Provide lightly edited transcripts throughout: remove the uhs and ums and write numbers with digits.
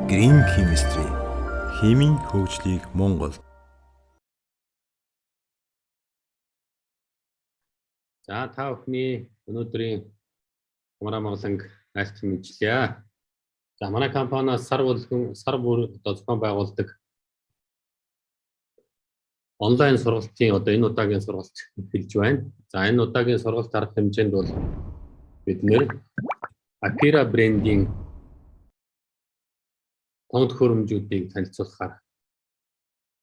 Green Chemistry химийн хөгжлийг Монгол. За та бүхний өнөөдрийн Хамраа Монголанг айлтгах мэдлээ. За манай компаниас сар бүр зохион байгуулдаг онлайн сургалтын энэ удаагийн сургалт эхэлж байна. За энэ удаагийн сургалт арга хэмжээнд бол бид нэр Apera брендийн тоног төхөөрөмжүүдийг танилцуулахаар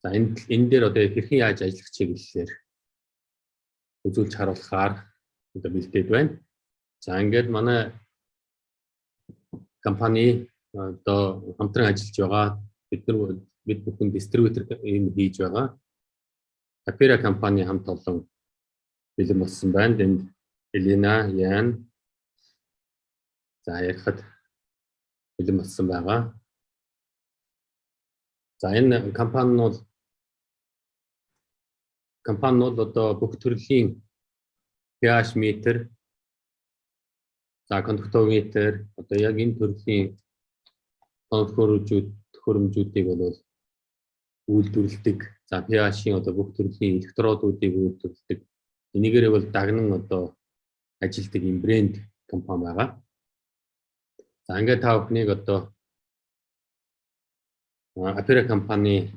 за энэ дээр одоо хэрхэн яаж ажиллах чиглэлээр үзүүлж харуулахаар одоо бэлдээд байна. За ингээд манай компани одоо хамтран ажиллаж байгаа. Бид бүхэн дистрибьютор энэ хийж байгаа. Apera компани хамт олон бэлэн болсон байна. Энд Елена, Ян за ярихад бэлэн болсон байгаа. За энэ компаниуд одоо бүх төрлийн pH метр, за кондуктометр одоо яг энэ төрлийн тоног төхөөрөмжүүдийг бол үйлдвэрлэдэг. За pH-ийн одоо бүх төрлийн электродуудыг үйлдвэрлэдэг. Энийгээрээ бол дагнан одоо ажилладаг юм брэнд компани байгаа. За ингээд та бүхнийг одоо Apera компани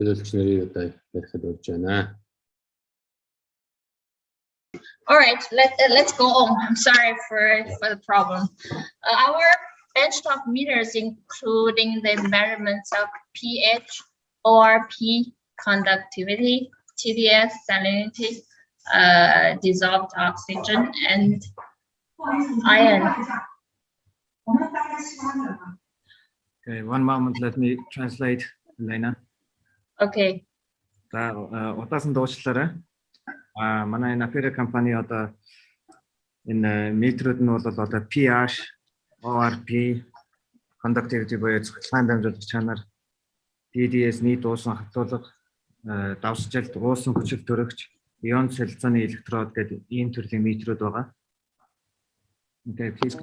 төлөөлөгч нарыг одоо ярихад урьж байна. All right, let's go on. I'm sorry for the problem. Our benchtop meters, including the measurements of pH, ORP, conductivity, TDS, salinity, dissolved oxygen, and iron. Okay, one moment, let me translate, Elena. Okay. За удаасан дуучлаарай. Манай Apera компани одоо энэ метрүүд нь бол одоо pH, ORP, conductivity буюу цэцлэн дамжуулах чанар, TDS нийт уусан хатуулга, давсжилт уусан хүчил төрөгч, ион солилцооны электрод гэдэг ийм төрлийн метрүүд байгаа. Okay, please.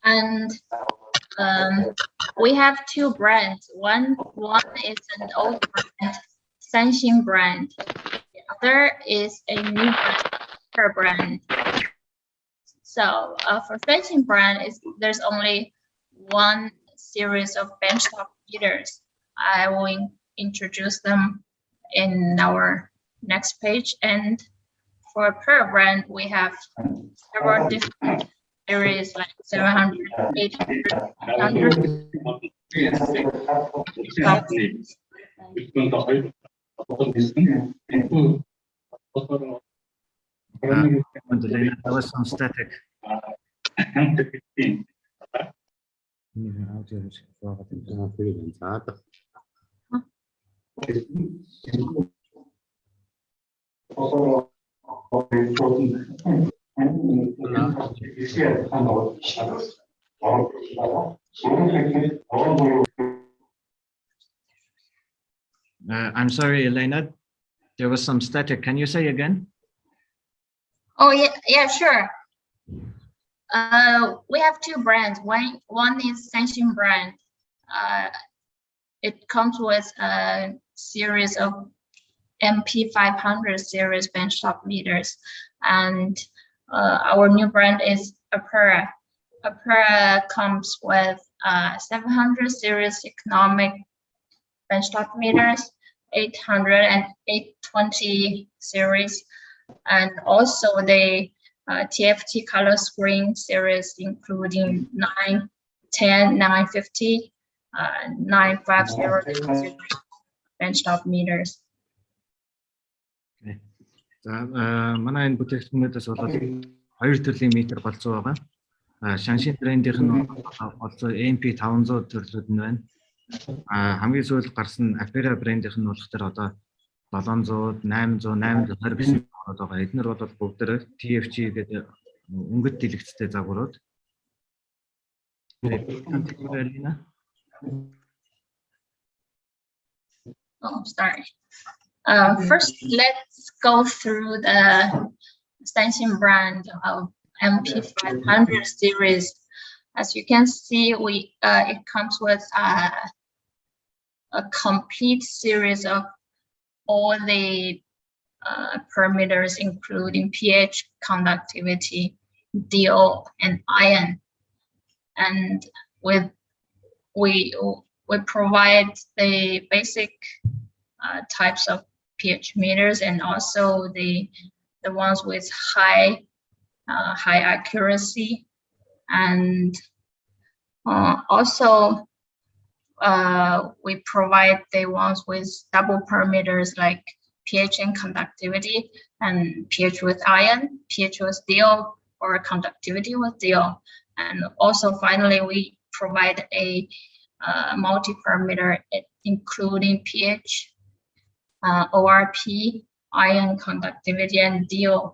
And we have two brands. One is an old brand, Sanxin brand. The other is a new brand. So for Sanxin brand, there's only one series of benchtop meters. I will introduce them in our next page. And for Apera brand, we have several different series like 700, 800, 900. There was some static. I'm sorry, Elena. There was some static. Can you say again? Oh yeah, sure. We have two brands. One is Sanxin brand. It comes with a series of MP500 series benchtop meters, and our new brand is Apera. Apera comes with 700 series economic benchtop meters, 800 and 820 series, and also the TFT color screen series, including 910, 950, 950 benchtop meters. За манай энэ бүтээгдэхүүнээс болоод хоёр төрлийн метр болцоо байгаа. Sanxin брендийнх нь болцоо MP500 төрлүүд нь байна. Хамгийн сүүлд гарсан Apera брендийнх нь болохоор одоо 700, 800, 820 ороод байгаа. Эднэр бол бүгдээр TFG гэдэг өнгөт дэлгэцтэй загварууд. Oh, sorry. First, let's go through the Sanxin brand MP500 series. As you can see, it comes with a complete series of all the parameters, including pH, conductivity, DO, and ion. And we provide the basic types of pH meters and also the ones with high accuracy, and also we provide the ones with double parameters like pH and conductivity, and pH with ion, pH with DO, or conductivity with DO. And also finally we provide a multi-parameter including pH, ORP, ion, conductivity, and DO,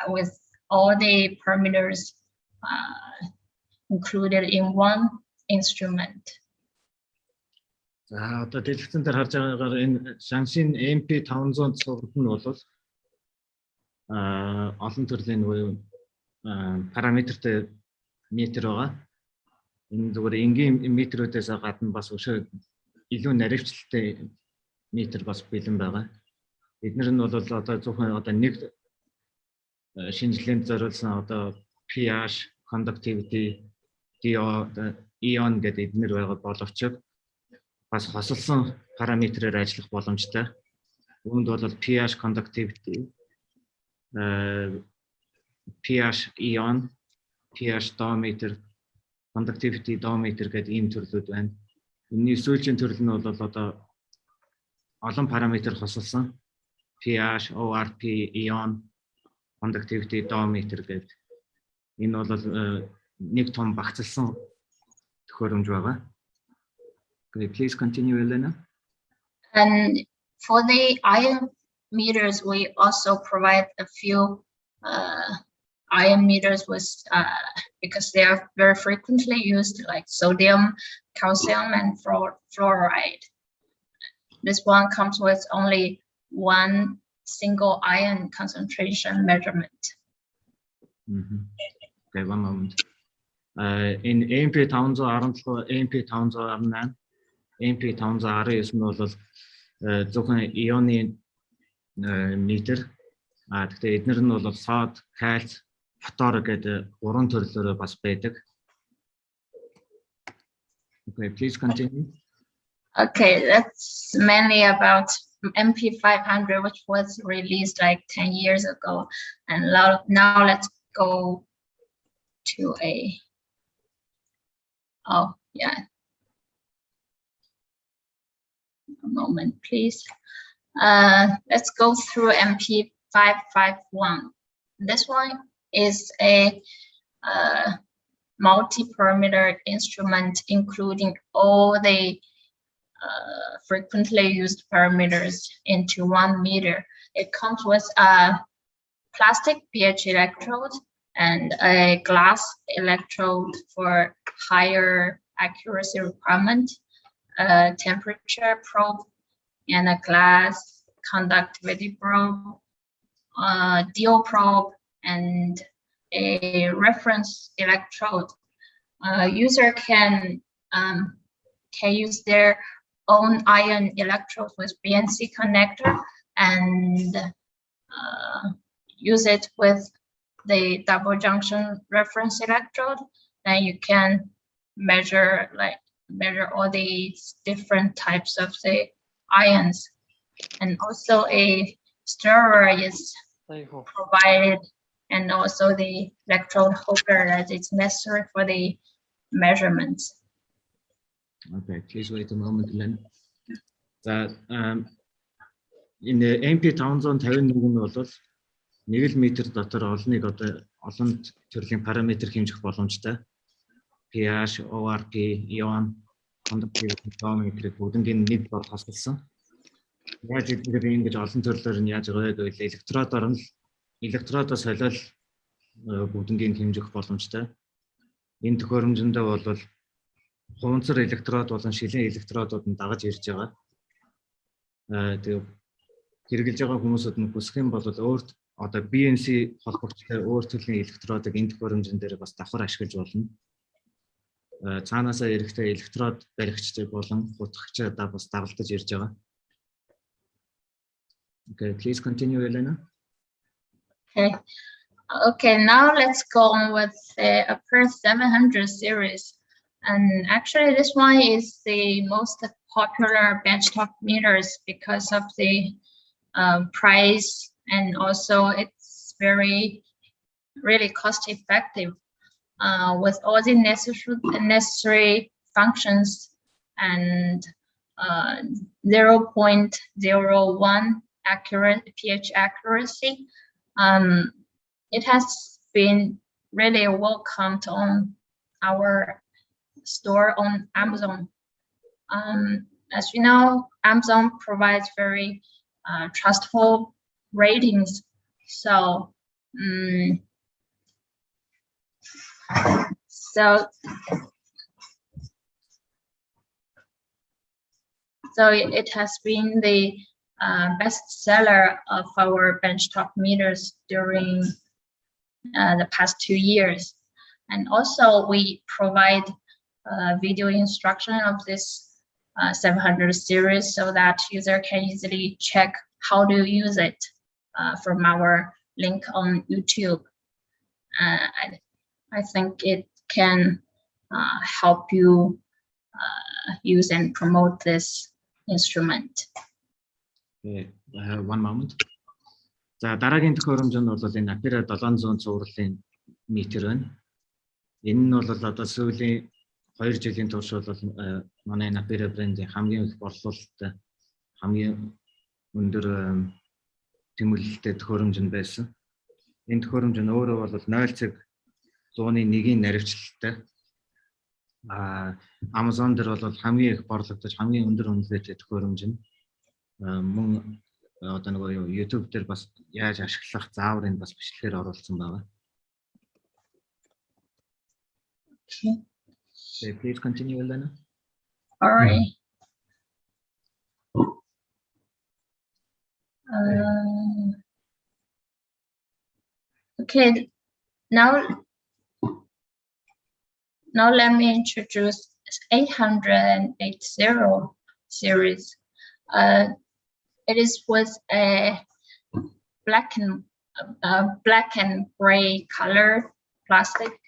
with all the parameters included in one instrument. За одоо дэлгэцэн дээр харж байгаагаар энэ Shanshin MP500 цуглал нь бол олон төрлийн параметртэй метр байгаа. Энэ зүгээр энгийн метрүүдээс гадна бас өшөө илүү наривчлалтай метр бас бэлэн байгаа. Эдгээр нь бол одоо зөвхөн одоо нэг шинжилгээнд зориулсан одоо pH, conductivity, DO, ion гэдэг эдгээр байгаа боловч бас хосолсон параметрээр ажиллах боломжтой. Үүнд бол pH, conductivity, pH, ion, pH dosimeter, conductivity dosimeter гэдэг ийм төрлүүд байна. Энэний сүүлийн төрөл нь бол одоо олон параметр хосолсон pH, ORP, ion, conductivity dosimeter гэдэг. Энэ бол нэг том багцлсан төхөөрөмж байгаа. Okay, please continue, Elena. And for the ion meters, we also provide a few ion meters with because they are very frequently used, like sodium, calcium, and fluoride. This one comes with only one single ion concentration measurement. Okay, one moment. In MP517, MP518, MP519 нь бол зөвхөн ионы метр. Гэхдээ эдгээр нь бол сод, кальц, фтор гэдэг гурван төрлөөр бас байдаг. Okay, please continue. Okay, that's mainly about MP500, which was released like 10 years ago. And now let's go to a, oh yeah. A moment, please. Let's go through MP551. This one is a multi-parameter instrument, including all the frequently used parameters into 1 meter. It comes with a plastic pH electrode and a glass electrode for higher accuracy requirement, a temperature probe, and a glass conductivity probe, DO probe, and a reference electrode. User can use their own ion electrode with BNC connector and use it with the double junction reference electrode. Then you can measure all these different types of the ions. And also a stirrer is provided, and also the electrode holder that is necessary for the measurements. Okay, please wait a moment, Len. In the MP551 нь бол 1 метр дотор олныг одоо олон төрлийн параметр хэмжих боломжтой. pH, ORP, ion, conductivity, dosimeter бүгднийг нэг бод хасгалсан. Яаж эдгээр ингэж олон төрлөөр нь яаж байгаа вэ гэвэл электродоос солиол бүгднийг хэмжих боломжтой. Энэ төхөөрөмжөндөө бол хуванцар электрод болон шилийн электродууд нь дагаж ирж байгаа. Тэгээ хэрэгжилж байгаа хүмүүсүүд нь хүсэх юм бол өөрт одоо BNC холбогдолтой өөр төрлийн электродыг энэ төхөөрөмжн дээр бас давхар ашиглаж болно. Цаанаасаа эрэхтэй электрод баригчтай болон хутгагчдаа бас дагалдаж ирж байгаа. Okay, please continue, Elena. Okay, now let's go on with the Aper 700 series. And actually this one is the most popular benchtop meters because of the price, and also it's really cost effective with all the necessary functions and 0.01 pH accuracy. It has been really welcomed on our store on Amazon. As you know, Amazon provides very trustful ratings. So, it has been the best seller of our benchtop meters during the past 2 years. And also we provide video instruction of this 700 series so that user can easily check how to use it from our link on YouTube. I think it can help you use and promote this instrument. Okay, one moment. За дараагийн төхөөрөмж нь бол энэ Apera 700 цувралын метр байна. Энэ нь бол одоо сүүлийн 2 жилийн турш бол манай Apera брендийн хамгийн их борлуулалттай хамгийн өндөр тэмүүлэлттэй төхөөрөмж нь байсан. Энэ төхөөрөмж нь өөрөө бол 0.1-ийн наривчлалтай. Amazon дээр бол хамгийн их борлогдож хамгийн өндөр үнэлгээтэй төхөөрөмж нь. Мөн одоо нөгөө YouTube дээр бас яаж ашиглах зааврыг бас бичлэгээр оруулсан байгаа. Okay, please continue, Elena. All right. Okay, now let me introduce 880 series. It is with a black and gray color plastic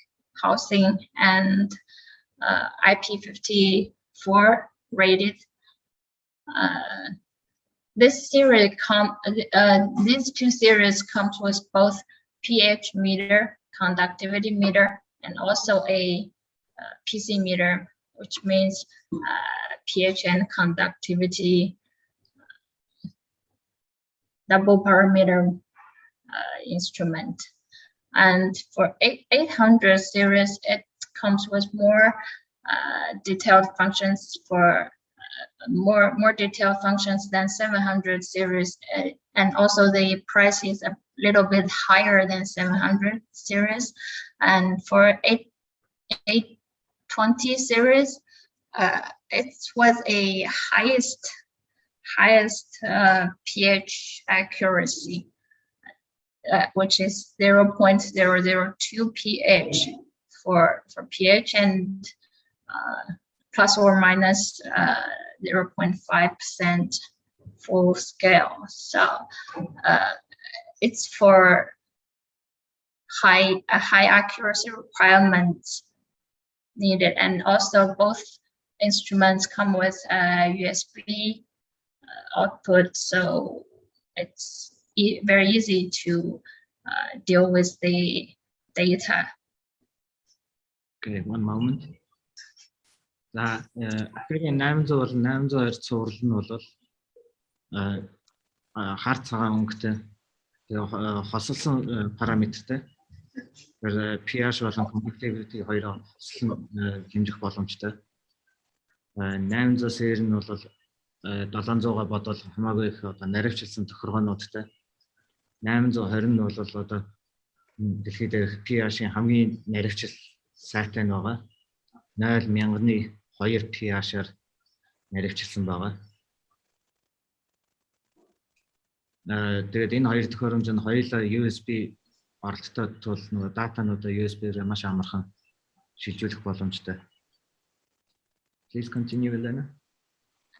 housing and IP54 rated. These two series comes with both pH meter, conductivity meter, and also a PC meter, which means pH and conductivity double parameter instrument. And for 800 series, it comes with more detailed functions for more detailed functions than 700 series, and also the price is a little bit higher than 700 series. And for 820 series, it's with a highest pH accuracy, which is 0.002 pH for pH, and plus or minus 0.5% full scale. So it's for high accuracy requirements needed, and also both instruments come with USB output, so it's very easy to deal with the data. Okay, one moment. За Apera 800 цуврал нь бол хар цагаан өнгөтэй хосолсон параметртэй. pH болон conductivity хоёроо хэмжих боломжтой. 800 сер нь бол 700-га бодвол хамаагүй их одоо наривчлсан тохиргоонуудтай. 820 нь бол одоо дэлхийд дээрх pH-ийн хамгийн наривчл сайтай нь байгаа. 0.1002 pH-аар наривчилсан байгаа. Тэгээд энэ хоёр төхөөрөмж нь хоёулаа USB оролттой тул нөгөө датануудаа USB-ээр маш амархан шилжүүлэх боломжтой. Please continue, Elena.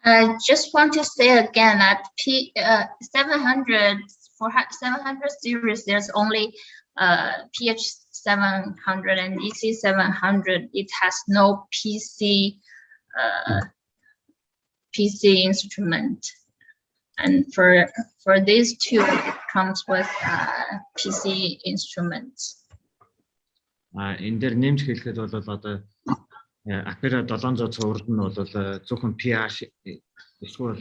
I just want to say again that 700 series, there's only PH 700 and EC 700. It has no PC instrument, and for these two, it comes with PC instruments. Энэ дээр нэмж хэлэхэд бол одоо Apera 700 цуврал нь бол зөвхөн PH эсвэл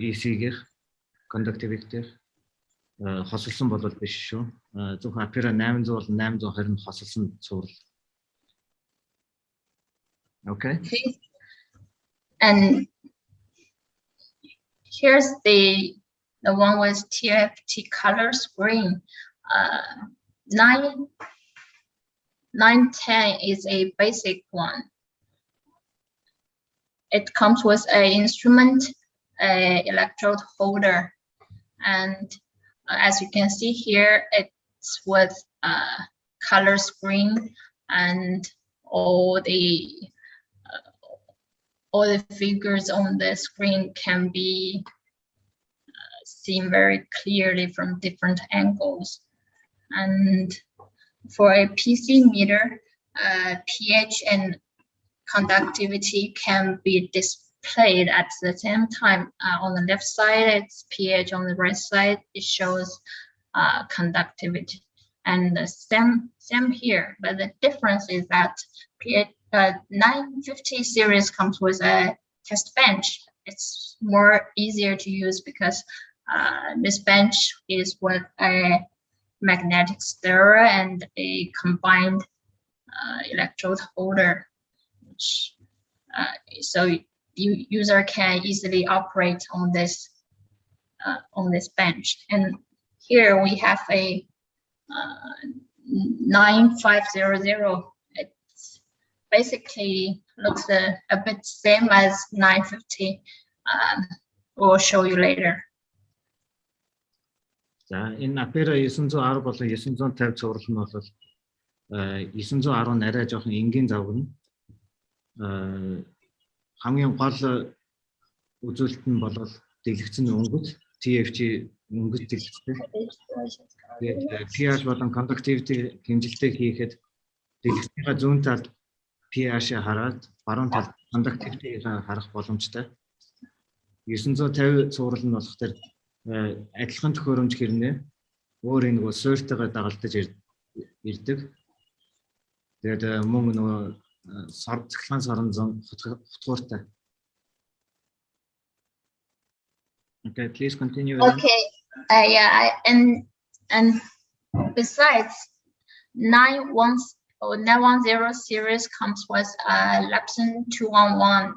EC-гээр conductivity хосолсон бол биш шүү. Зөвхөн Apera 800 бол 820 нь хосолсон цуврал. Okay. And here's the one with TFT color screen. 910 is a basic one. It comes with an instrument, a electrode holder, and as you can see here, it's with color screen, and all the figures on the screen can be seen very clearly from different angles. And for a PC meter, pH and conductivity can be displayed at the same time. On the left side, it's pH. On the right side, it shows conductivity. And the same here, but the difference is that pH 950 series comes with a test bench. It's more easier to use because this bench is with a magnetic stirrer and a combined electrode holder. So user can easily operate on this bench. And here we have a 9500. It's basically looks a bit same as 950. We'll show you later. За энэ Apera 910 болон 950 цуврал нь бол 910 арай жоохон энгийн завгна. Хамгийн гол үзүүлэлт нь бол дэлгэцэн өнгөц TFT өнгөц дэлгэцтэй. Тэгээд pH болон conductivity хэмжилтийг хийхэд дэлгэцнийхаа зүүн талд pH-ийг хараад баруун талд conductivity-ийг харах боломжтой. 950 цуврал нь болохоор адилхан төхөөрөмж хэрнээ өөр нэг суурьтайгаа дагалдаж ирдэг. Тэгээд мөн нөгөө цахилгаан саранзан хотгоортой. Okay, please continue. Okay. And besides, 910 series comes with Lepson 211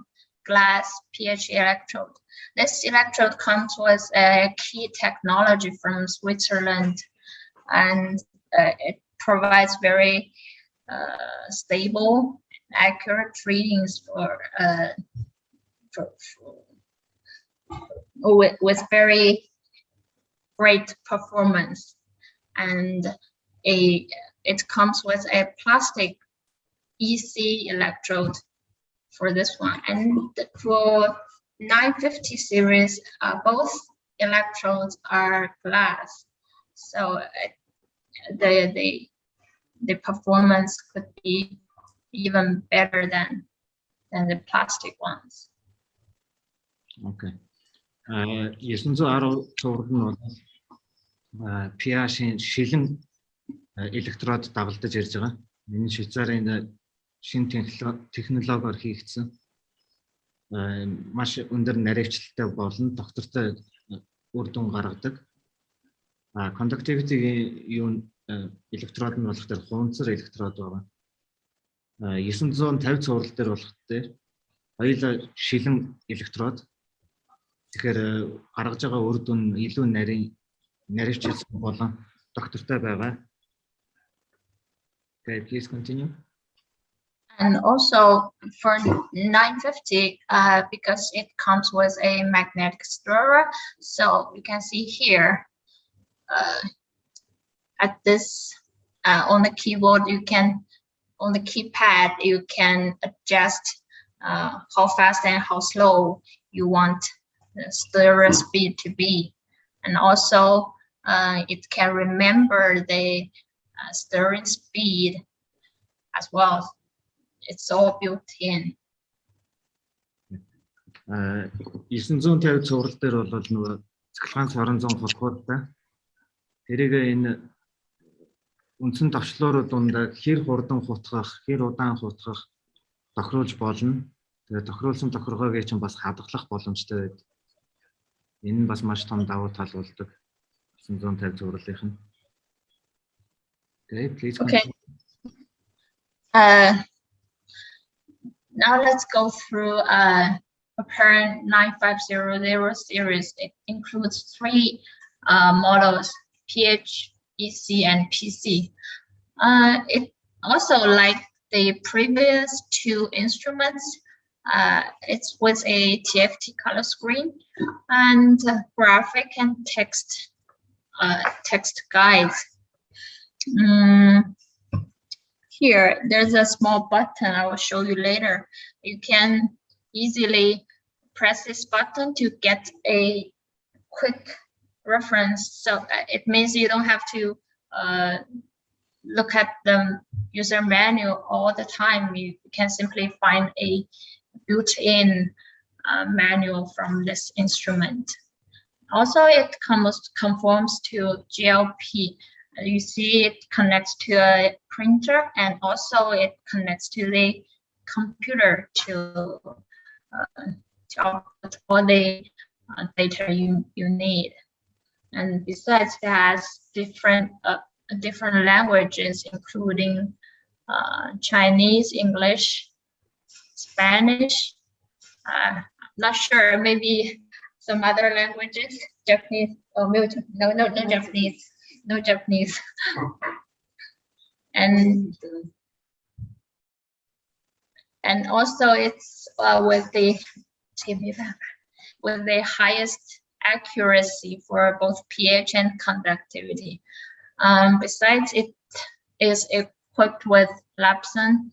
glass pH electrode. This electrode comes with a key technology from Switzerland, and it provides very stable, accurate readings with very great performance. And it comes with a plastic EC electrode for this one. And for 950 series, both electrodes are glass, so the performance could be even better than the plastic ones. Okay. 910 цуврал нь бол pH-ийн шилэн электрод дагалдаж ирж байгаа. Энэ Швейцарын шинэ технологиор хийгдсэн маш өндөр наривчлалтай болон доктортой үр дүн гаргадаг. Conductivity-ийн электрод нь болохоор хунцар электрод байгаа. 950 цуврал дээр болохоор хоёулаа шилэн электрод. Тэгэхээр гаргаж байгаа үр дүн илүү наривчлсан болон доктортой байгаа. Okay, please continue. And also for 950, because it comes with a magnetic stirrer, so you can see here, at this on the keyboard, on the keypad, you can adjust how fast and how slow you want the stirrer speed to be. And also it can remember the stirring speed as well. It's all built in. 950 цуврал дээр бол нөгөө цэглгаан сорон зон холбоотой. Тэрийг энэ үндсэн товчлуурууд дундаа хэр хурдан хутгах, хэр удаан хутгах тохируулж болно. Тэгээд тохируулсан тохиргоог чинь бас хадгалах боломжтой байдаг. Энэ нь бас маш том давуу тал болдог. 950 цувралынх нь. Okay, please. Okay. Now let's go through Apparent 9500 series. It includes 3 models: PH, EC, and PC. It also, like the previous 2 instruments, it's with a TFT color screen and graphic and text guides. Here, there's a small button I will show you later. You can easily press this button to get a quick reference. So it means you don't have to look at the user manual all the time. You can simply find a built-in manual from this instrument. Also, it conforms to GLP. You see it connects to a printer, and also it connects to the computer to output all the data you need. And besides, it has different languages, including Chinese, English, Spanish. I'm not sure, maybe some other languages, Japanese. Oh, no Japanese. No Japanese. And also it's with the highest accuracy for both pH and conductivity. Besides, it is equipped with Lapson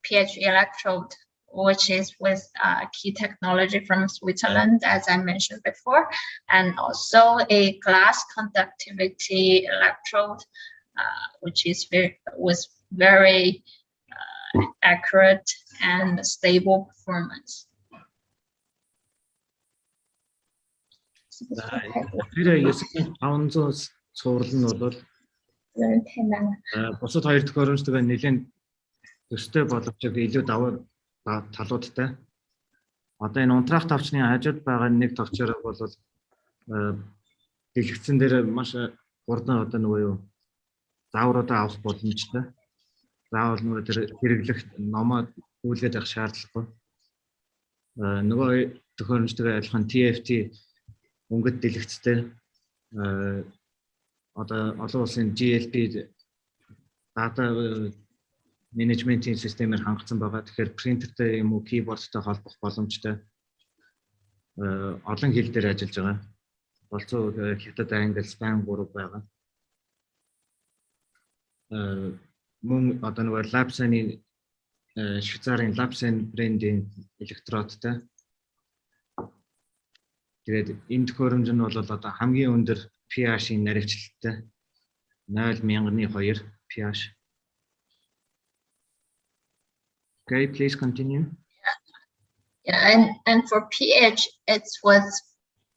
pH electrode, which is with key technology from Switzerland, as I mentioned before, and also a glass conductivity electrode, which is very accurate and stable performance. Тэр 9500 цуврал нь бол бусад 2 төхөөрөмжтэйгээ нэлээд төстэй боловч илүү давуу талуудтай. Одоо энэ унтраах тавчны хажууд байгаа нэг тавчаар бол дэлгэцэн дээр маш хурдан одоо нөгөө юу заавруудаа авах боломжтой. Заавал нөгөө тэр хэрэглэх номооүүлгээд авах шаардлагагүй. Нөгөө төхөөрөмжтэйгээ адилхан TFT өнгөт дэлгэцтэй одоо олон улсын GLP data менежментийн системээр хангасан байгаа. Тэгэхээр принтертэй юм уу keyboardтай холбох боломжтой. Олон хэл дээр ажиллаж байгаа. Болцоо хятад, англи, испани 3 байгаа. Мөн одоо нөгөө Lapson-ы Швейцарын Lapson брендийн электродтай. Тэгээд энэ төхөөрөмж нь бол одоо хамгийн өндөр pH-ийн наривчлалтай 0.1002 pH. Okay, please continue. Yeah, and for pH, it's with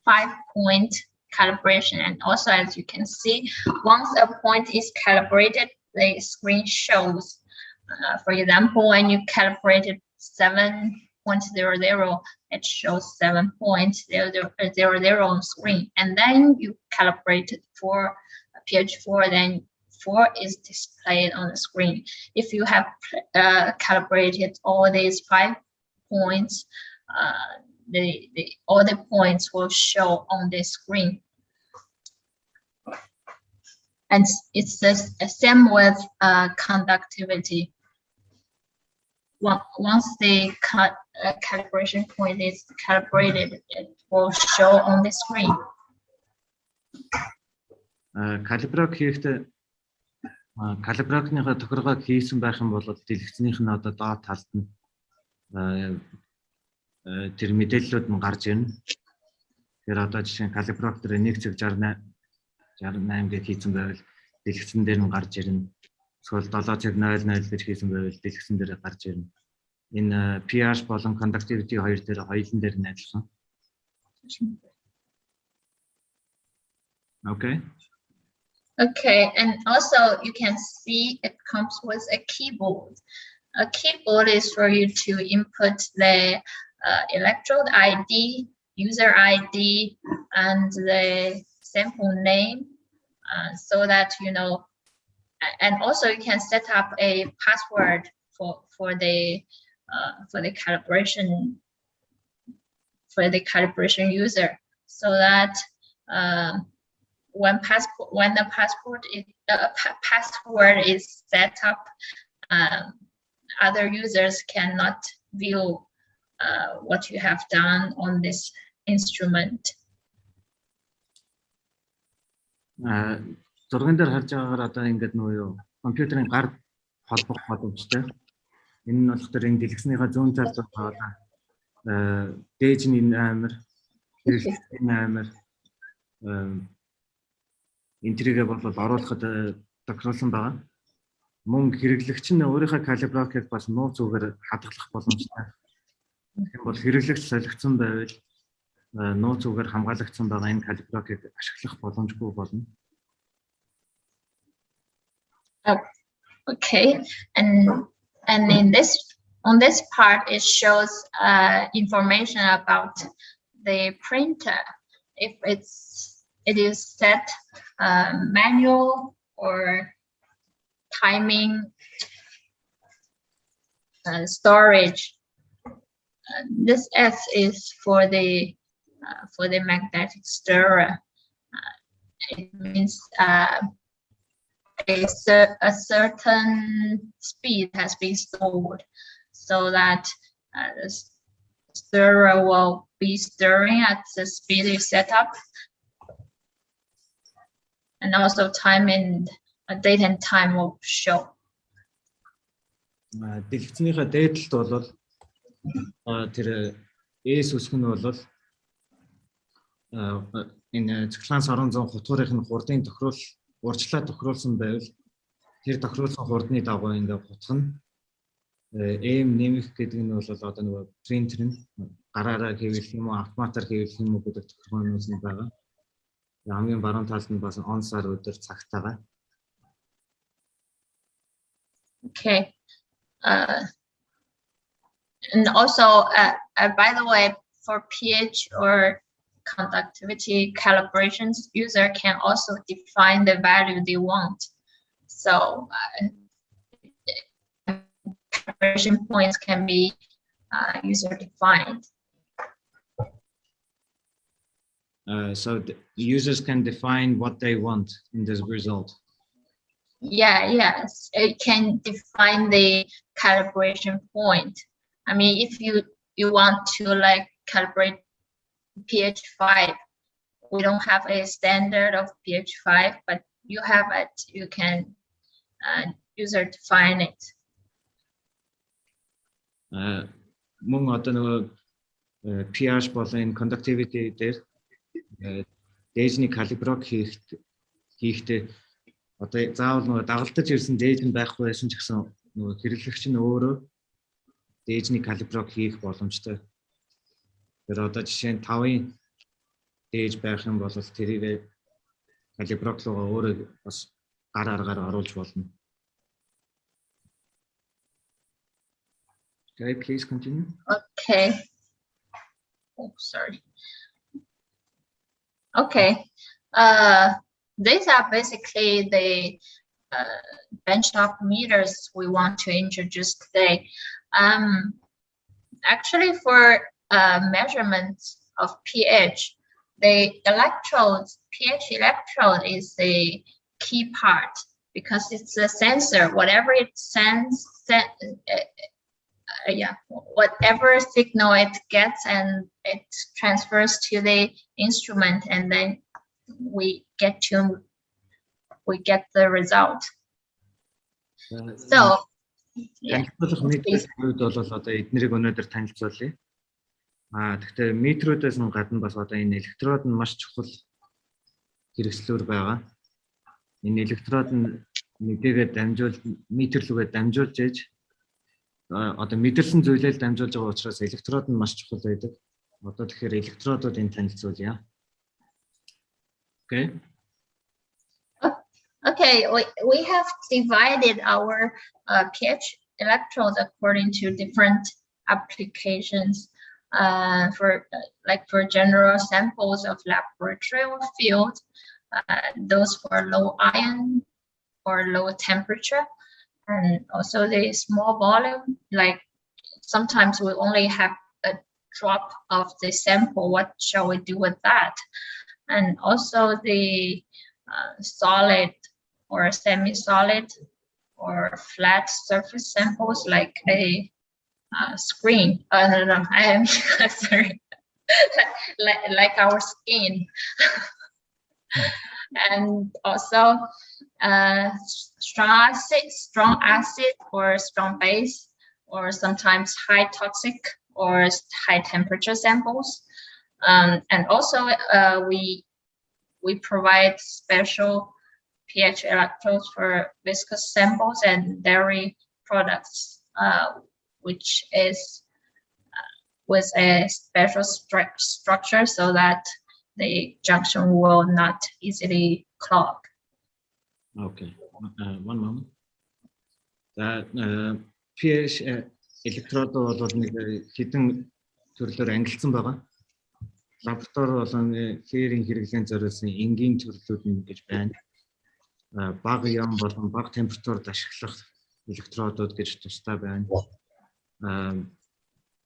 5-point calibration, and also, as you can see, once a point is calibrated, the screen shows. For example, when you calibrated 7.00, it shows 7.000 on screen, and then you calibrated for pH 4, then 4 is displayed on the screen. If you have calibrated all these 5 points, all the points will show on the screen. And it's the same with conductivity. Once the calibration point is calibrated, it will show on the screen. калиброг хийхдээ калиброгныхаа тохиргоог хийсэн байх юм бол дэлгэцнийх нь одоо доод талд нь тэр мэдээллүүд нь гарч ирнэ. Тэгэхээр одоо жишээ нь калиброг дээр 1 цаг 68 гэж хийсэн байвал дэлгэцэн дээр нь гарч ирнэ. Эсвэл 7 цаг 00 гэж хийсэн байвал дэлгэцэн дээр гарч ирнэ. Энэ pH болон conductivity хоёр дээр хоёулын дээр нь адилхан. Okay. Okay, and also you can see it comes with a keyboard. A keyboard is for you to input the electrode ID, user ID, and the sample name, so that you know. And also you can set up a password for the calibration user, so that when the password is set up, other users cannot view what you have done on this instrument. Зурган дээр харж байгаагаар одоо ингээд нөө юу компьютерийн гар холбох боломжтой. Энэ нь болохоор энэ дэлгэцнийхаа зүүн талд байгаа дээж нь амар хэрэглэсэн амар энтрийгээ бол оруулахад тохируулсан байгаа. Мөн хэрэглэгч нь өөрийнхөө калиброкийг бас нууц үгээр хадгалах боломжтой. Тэгэхээр бол хэрэглэгч солигдсон байвал нууц үгээр хамгаалагдсан байгаа энэ калиброкийг ашиглах боломжгүй болно. Okay, and on this part it shows information about the printer, if it is set manual or timing, storage. This S is for the magnetic stirrer. It means a certain speed has been stored, so that the stirrer will be stirring at the speed you set up, and also time and date and time will show. Дэлгэцнийхаа дээдлэлт бол тэр S үсэг нь бол энэ цикланс орон зүүн хутгуурын хурдын тохирол урьдчилан тохируулсан байвал тэр тохируулсан хурдны дагуу ингээ хутгах нь нэмэх гэдэг нь бол одоо нөгөө принтер нь гараараа хийвэх юм уу автоматар хийвэх юм уу гэдэг тохиолдлууд нь байгаа. Хамгийн баруун талд нь бас on сар өдөр цагтаага. Okay. And also, by the way, for pH or conductivity calibrations, user can also define the value they want. So calibration points can be user defined. So the users can define what they want in this result. Yes, it can define the calibration point. I mean, if you want to like calibrate pH 5, we don't have a standard of pH 5, but you have it. You can user define it. Мөн одоо нөгөө pH болон conductivity дээр дээжний калиброг хийхдээ одоо заавал нөгөө дагалдаж ирсэн дээж нь байхгүй байсан ч гэсэн нөгөө хэрэглэгч нь өөрөө дээжний калиброг хийх боломжтой. Тэр одоо жишээ нь 5-ын дээж байх юм бол тэрийг калиброг руугаа өөрөө бас гар аргаар оруулж болно. Okay, please continue. Okay. Oh, sorry. Okay. These are basically the benchtop meters we want to introduce today. Actually, for measurements of pH, the pH electrode is the key part because it's a sensor. Whatever it sends, whatever signal it gets, and it transfers to the instrument, and then we get to we get the result. So, yeah. Танилцуулах метрийн хувьд бол одоо эднэрийг өнөөдөр танилцуулъя. Гэхдээ метрүүдээс нь гадна бас одоо энэ электрод нь маш чухал хэрэгслүүр байгаа. Энэ электрод нь мэдээгээ дамжуул метрлүүгээ дамжуулж ээж одоо мэдэрсэн зүйлээр дамжуулж байгаа учраас электрод нь маш чухал байдаг. Одоо тэгэхээр электродуудыг танилцуулъя. Okay. Okay, we have divided our pH electrodes according to different applications. For general samples of laboratory field, those for low ion or low temperature, and also the small volume. Like sometimes we only have a drop of the sample. What shall we do with that? And also the solid or semi-solid or flat surface samples like a screen. No, I am sorry, like our skin. And also strong acid or strong base, or sometimes high toxic or high temperature samples. And also we provide special pH electrodes for viscous samples and dairy products, which is with a special structure so that the junction will not easily clog. Okay, one moment. pH электрод бол нэг хэдэн төрлөөр ангилсан байгаа. Лаборатори болон ферийн хэрэглээнд зориулсан энгийн төрлүүд нь гэж байна. Бага ям болон бага температурт ашиглах электродууд гэж тустай байна.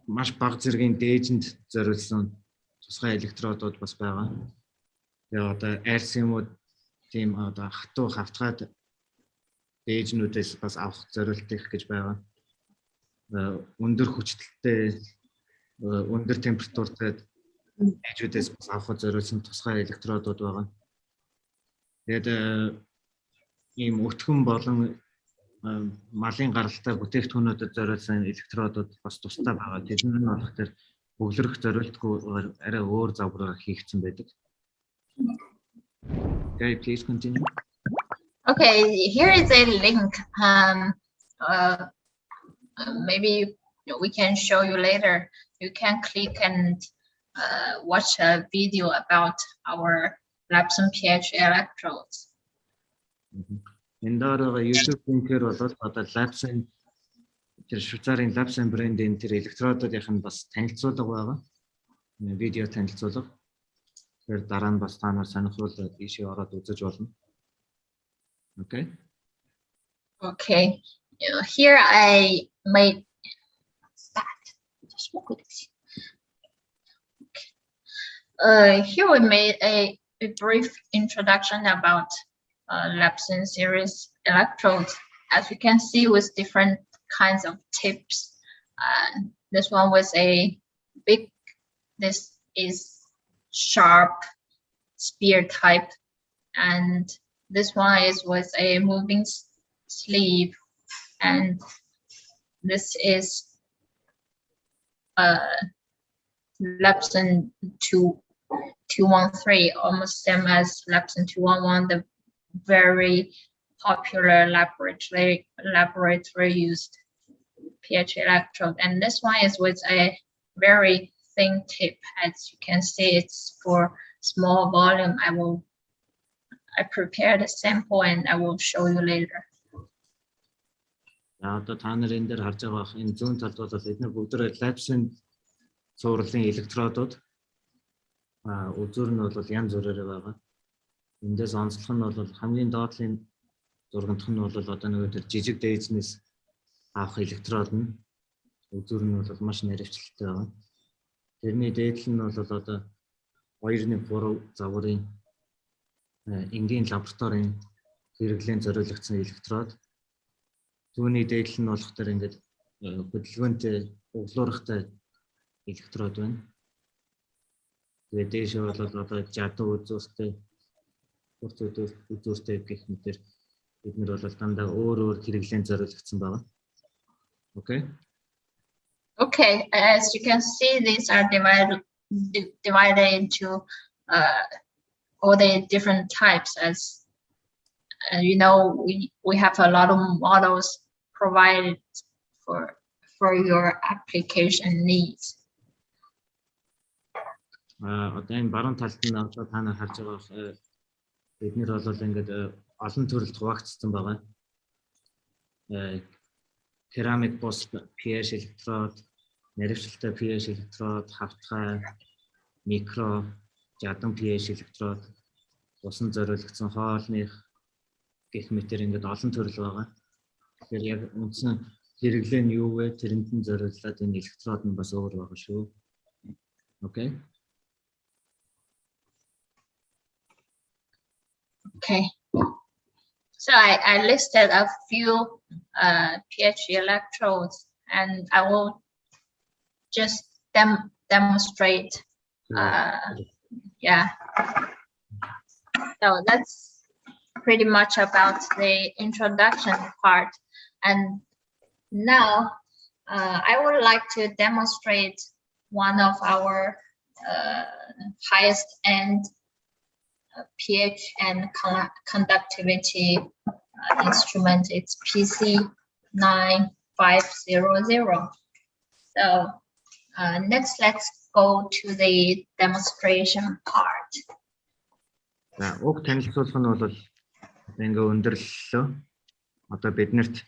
Маш бага зэргийн дээжинд зориулсан тусгай электродууд бас байгаа. Тэгээ одоо RCM-ууд тийм одоо хатуу хавтгаад дээжнүүдээс бас авах зорилтыг гэж байгаа. Өндөр хүчтэй өндөр температуртай дээжүүдээс бас авах зориулсан тусгай электродууд байгаа. Тэгээд ийм өтгөн болон малын гаралтай бүтээгдэхүүнүүдэд зориулсан электродууд бас тустай байгаа. Тэдний нь болох төр бөглөрөх зорилтгүй арай өөр загвараар хийгдсэн байдаг. Okay, please continue. Okay, here is a link. Maybe we can show you later. You can click and watch a video about our Lapson pH electrodes. Энэ дараа YouTube линкээр болоод одоо Lapson тэр Швейцарын Lapson брендийн тэр электродуудынх нь бас танилцуулга байгаа. Видео танилцуулга. Тэр дараа нь бас та нар сонирхолтой ийшээ ороод үзэж болно. Okay. Okay. Here I made here we made a brief introduction about Lapson series electrodes. As you can see, with different kinds of tips. This one was a big, this is sharp spear type, and this one is with a moving sleeve, and this is Lapson 213, almost same as Lapson 211, the very popular laboratory used pH electrode. And this one is with a very thin tip. As you can see, it's for small volume. I prepared a sample and I will show you later. Одоо та нар энэ дээр харж байгаа энэ зүүн талд бол эдгээр бүгд Lapson цувралын электродууд. Үзүүр нь бол янз бүрээр байгаа. Эндээс онцлог нь бол хамгийн доотлын зургандх нь бол одоо нэг төр жижиг дээжнээс авах электрод нь. Үзүүр нь бол маш наривчлалтай байгаа. Тэрний дээдл нь бол одоо 2.3 загварын энгийн лабораторийн хэрэглээнд зориулагдсан электрод. Түүний дээдл нь болох төр ингээд хөдөлгөөнтэй углуурхтай электрод байна. Тэгээд дээш бол одоо жадуу үзүүстэй хурц үзүүртэй гэх мэтэр бид нар бол дандаа өөр хэрэглээнд зориулагдсан байна. Okay. Okay, as you can see, these are divided into all the different types. As you know, we have a lot of models provided for your application needs. Одоо энэ баруун талд нь одоо та нар харж байгаа бид нэр бол ингээд олон төрөлд хуваагдсан байгаа. Керамик бус pH электрод, наривчлалтай pH электрод, хавтгай, микро, жадан pH электрод, усан зориулагдсан хоолных гэх мэтэр ингээд олон төрөл байгаа. Тэгэхээр яг үндсэн хэрэглээ нь юу вэ? Тэрэнд нь зориуллаад энэ электрод нь бас өөр байгаа шүү. Okay. Okay, so I listed a few pH electrodes, and I will just demonstrate. Yeah, so that's pretty much about the introduction part, and now I would like to demonstrate one of our highest end pH and conductivity instrument. It's PC9500. So next, let's go to the demonstration part. За уг танилцуулах нь бол ингээ өндөрлөлөө. Одоо биднэрт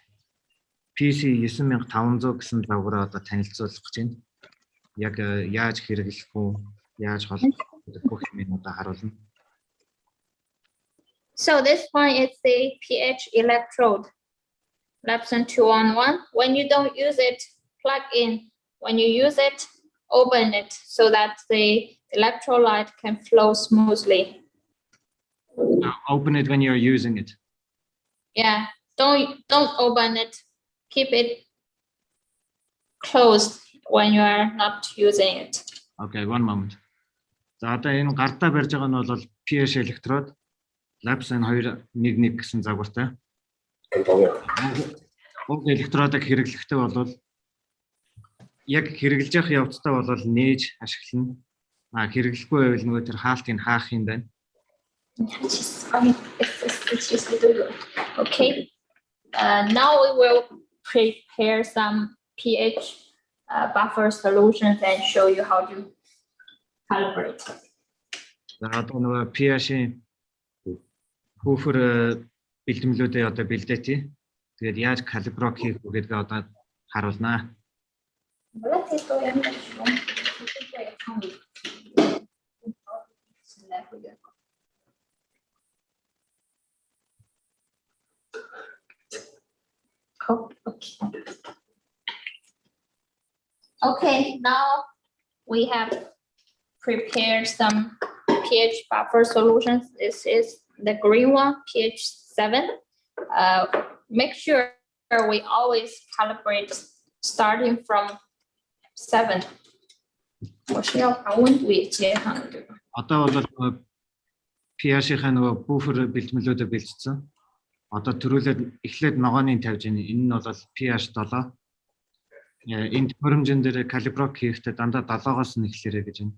PC 9500 гэсэн давгараа одоо танилцуулах гэж байна. Яг яаж хэрэглэх үү, яаж холбох бүх юм одоо харуулна. So this one is the pH electrode, Lapson 2-on-1. When you don't use it, plug in. When you use it, open it so that the electrolyte can flow smoothly. Open it when you're using it. Yeah, don't open it. Keep it closed when you are not using it. Okay, one moment. За одоо энэ гартаа барьж байгаа нь бол pH электрод Lapson 211 гэсэн загвартай. Уг электродыг хэрэглэхдээ бол яг хэрэглэж явах явцдаа бол нээж ашиглана. Хэрэглэхгүй байвал нөгөө тэр хаалтыг хаах юм байна. Okay. Now we will prepare some pH buffer solutions and show you how to calibrate. За одоо нөгөө pH-ийн хүүхэр бэлтгэлүүдээ одоо бэлдээе. Тэгээд яаж калиброк хийх вэ гэдгээ одоо харуулнаа. Okay, now we have prepared some pH buffer solutions. This is the green one, pH 7. Make sure we always calibrate starting from 7. Одоо бол pH-ийнхаа нөгөө буфер бэлтгэлүүдээ бэлдсэн. Одоо төрүүлээд эхлээд ногооны тавьж ийн. Энэ нь бол pH 7. Энд хөрөмжөн дээр калиброк хийхдээ дандаа 7-оос нь эхлэрэй гэж байна.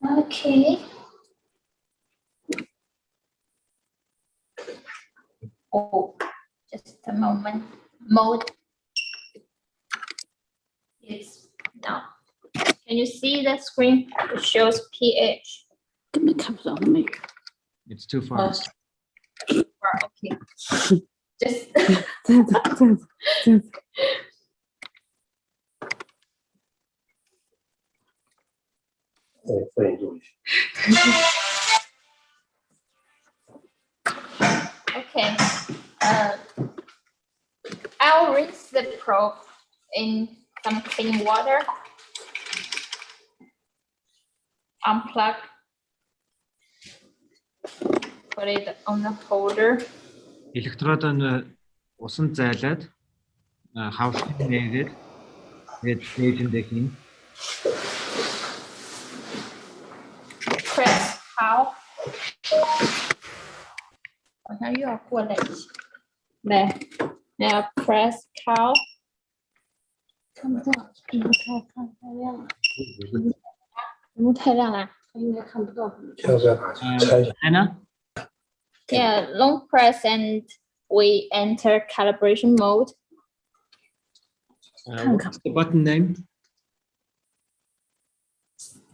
Okay. Oh, just a moment. Mode. It's down. Can you see the screen? It shows pH. It's too far. Okay. Just okay. I'll rinse the probe in some clean water. Unplug. Put it on the holder. Электрод нь усан зайлаад хавлт нээгээд тэгээд нээжэндээ хийн. cow. 好像又要过来。来，now press cow. 看不到，荧幕太亮了。荧幕太亮了，应该看不到。要不要把它拆下？ Anna, Yeah, long press and we enter calibration mode. what's the button name?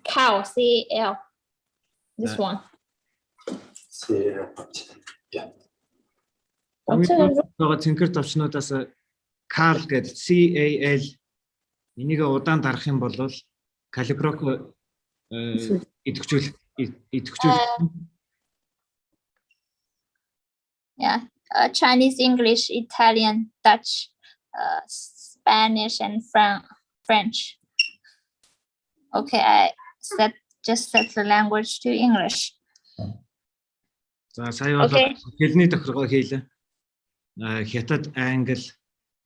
Cow, C-A-L. This one. Онцгой цэнхэр товчнуудаас Carl гэдэг CAL энийг удаан дарах юм бол калиброк идэвхжүүл Yeah, Chinese, English, Italian, Dutch, Spanish, and French. Okay, I just set the language to English. За сая бол хэлний тохиргоо хийлээ. Хятад, Англи,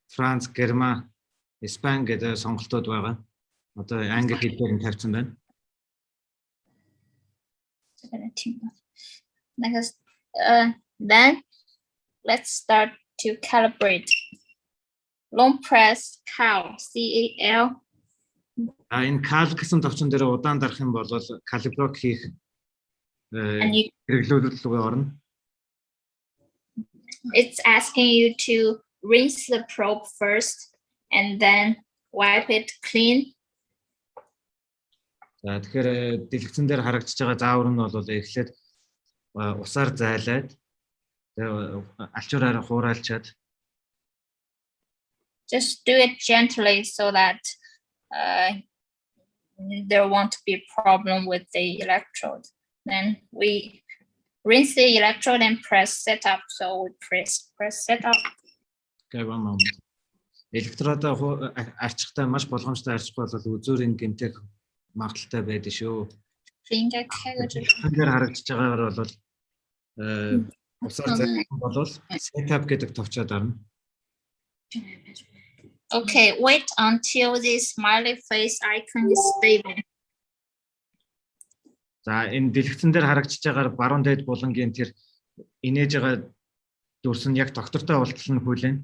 Франц, Герман, Испани гэдэг сонголтууд байгаа. Одоо англи хэл дээр нь тавьсан байна. Next, then let's start to calibrate. Long press cow, C-A-L. Энэ Carl гэсэн товчон дээр удаан дарах юм бол калиброк хийх And you, хэрэглүүлэлт рүү орно. it's asking you to rinse the probe first and then wipe it clean. За тэгэхээр дэлгэцэн дээр харагдаж байгаа заавар нь бол эхлээд усаар зайлаад алчуураар хуурайлчаад Just do it gently so that there won't be a problem with the electrode. Then we rinse the electrode and press setup. So we press setup. гэвэн электрод арчихтай маш болгоомжтой арчихгүй бол үзүүрийн гэмтэх магадaltaй байдаг шүү. Finger carriage. Тэгэхээр харагдаж байгаагаар бол усаар зайлах бол setup гэдэг товчоод орно. Okay, wait until the smiley face icon is stable. За энэ дэлгэцэн дээр харагдаж байгаагаар баруун дээд булангийн тэр инээж байгаа дүрс нь яг доктортой уулзсан нь хүлээн.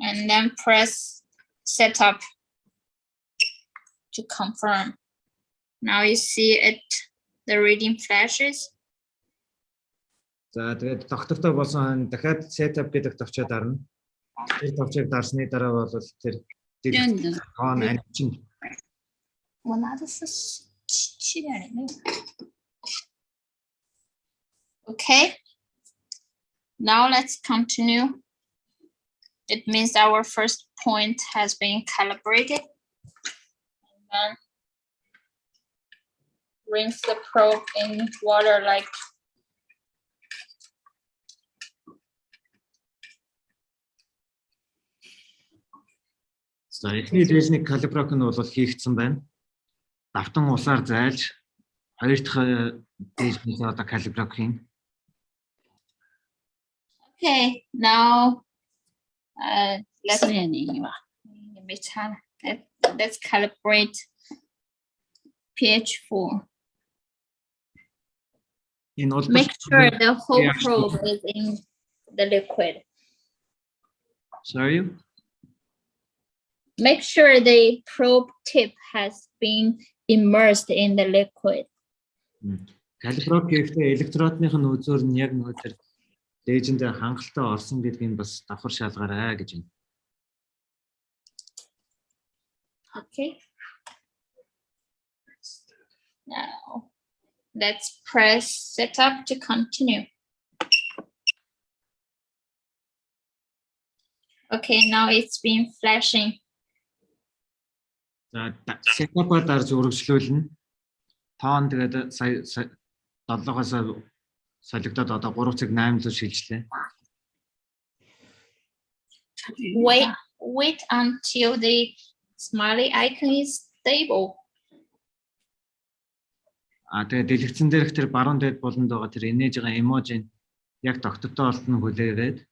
And then press setup to confirm. Now you see it, the reading flashes. За тэгээд доктортой болсон дахиад setup гэдэг товчоод орно. Тэр товчийг дарсны дараа бол тэр тоон анчин. Okay, now let's continue. It means our first point has been calibrated. And then rinse the probe in water like За эхний дээжний калиброк нь бол хийгдсэн байна. Давтан усаар зайлж хоёр дахь дээжнээс одоо калиброк хийн. Okay, now let's calibrate pH 4. Энэ бол Make sure the whole probe is in the liquid. Sorry. Make sure the probe tip has been immersed in the liquid. Калиброк гэхдээ электродных нь үзүүр нь яг нөгөө тэр дээжиндээ хангалттай орсон гэдгийг бас давхар шалгаарай гэж байна. Okay. Now let's press setup to continue. Okay, now it's been flashing. За setup-аар дарж үргэлжлүүлнэ. Тоон тэгээд сая 7-оос солигдоод одоо 3.8 зур шилжлээ. Wait until the smiley icon is stable. Тэгээд дэлгэцэн дээрх тэр баруун дээд буланд байгаа тэр инээж байгаа эможи яг тогтвортой болтон хүлээгээд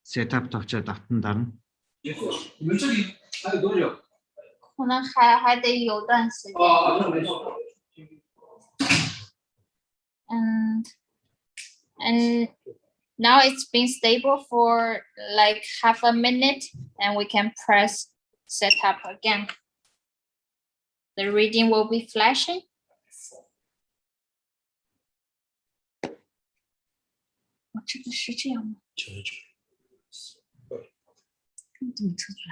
setup товчоод автан дарна. and now it's been stable for like half a minute, and we can press setup again. The reading will be flashing. Oh, 这个是这样吗？怎么测出来？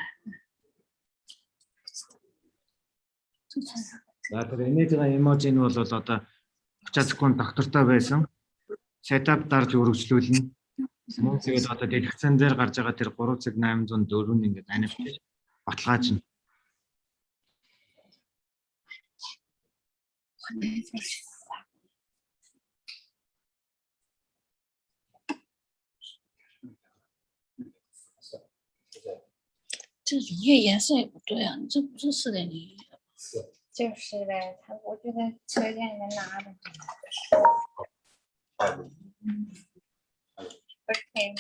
За тэр имиж эможи нь бол одоо 30 секунд доктортой байсан. Setup дарж өргөжлүүлнэ. Мөн тэгээд одоо дэлгэцэн дээр гарч байгаа тэр 3.804 нь ингээд анимач баталгаажна.我觉得车店里面拿的。OK，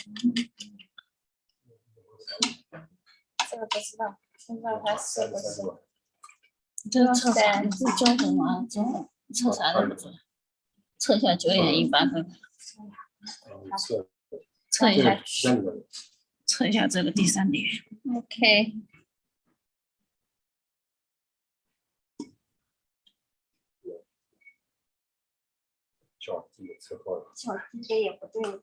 这个不知道，不知道它是不是。这个测啥？这教什么？测啥的？测一下9眼100分。测一下，测一下这个第3点。 OK。 小字节也不对。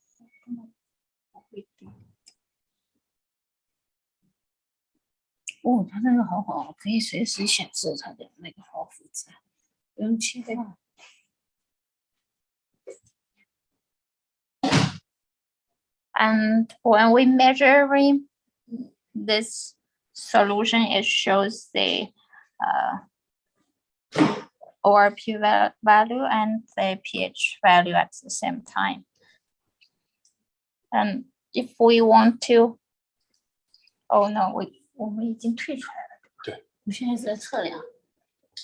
哦，它那个好好，可以随时显示它的那个好复杂，不用切换。 And when we measuring this solution, it shows the ORP value and the pH value at the same time. And if we want to, oh no, 我们已经退出来了。对，我现在是在测量。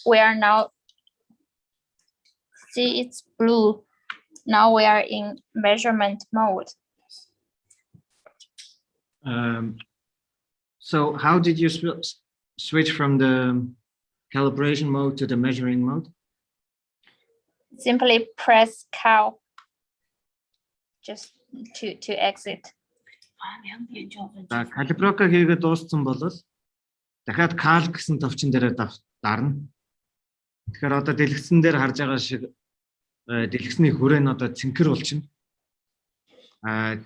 We are now, see it's blue. Now we are in measurement mode. So how did you switch from the calibration mode to the measuring mode? Simply press cal just to exit. 2点就要分。 За калиброка хийгээд дууссан бол дахиад кал гэсэн товчин дээр дарна. Тэгэхээр одоо дэлгэцэн дээр харж байгаа шиг дэлгэцний хүрээ нь одоо цэнхэр болчихно.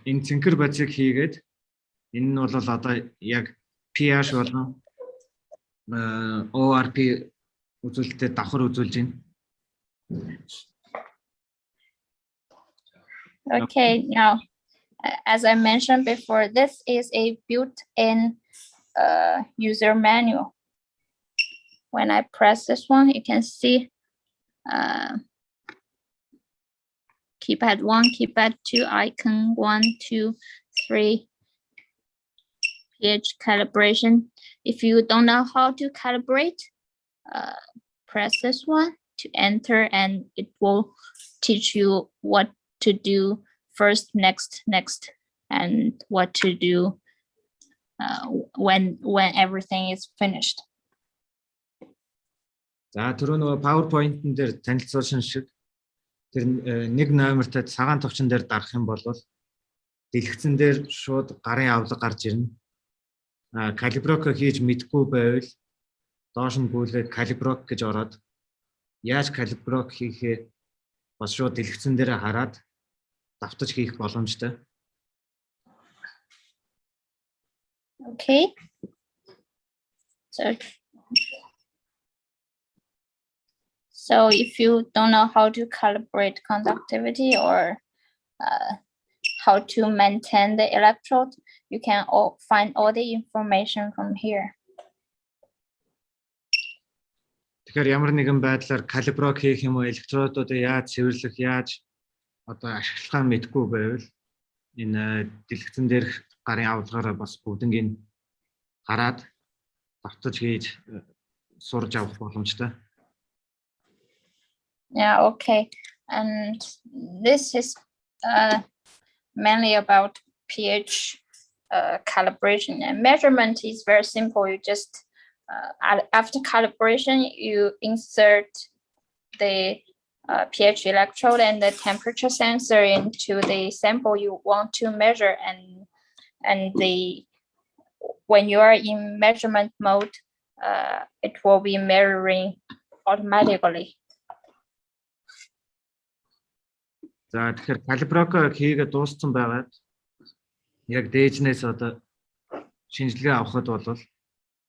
Энэ цэнхэр бацыг хийгээд энэ нь бол одоо яг pH болон ORP үзүүлэлтэд давхар үзүүлж байна. Okay, now, as I mentioned before, this is a built-in user manual. When I press this one, you can see keypad 1, keypad 2, icon 1, 2, 3, pH calibration. If you don't know how to calibrate, press this one to enter, and it will teach you what to do first, next, and what to do when everything is finished. За түрүү нөгөө PowerPoint-н дээр танилцуулсан шиг тэр нэг номертой цагаан товчон дээр дарах юм бол дэлгэцэн дээр шууд гарын авлага гарч ирнэ. Калиброка хийж мэдгүй байвал доош нь гүйлээд калиброк гэж ороод яаж калиброк хийхээ бас шууд дэлгэцэн дээр хараад давтаж хийх боломжтой. Okay. So if you don't know how to calibrate conductivity or how to maintain the electrode, you can find all the information from here. Тэгэхээр ямар нэгэн байдлаар калиброк хийх юм уу, электродуудыг яаж цэвэрлэх, яаж одоо ашиглахаа мэдгүй байвал энэ дэлгэцэн дээр гарын авалгаараа бас бүгднийг хараад давтаж хийж сурж авах боломжтой. Yeah, okay. And this is mainly about pH calibration, and measurement is very simple. You just after calibration, you insert the pH electrode and the temperature sensor into the sample you want to measure, and when you are in measurement mode, it will be measuring automatically. За тэгэхээр калибровка хийгээд дууссан байгаад яг дээжнээс одоо шинжилгээ авахд бол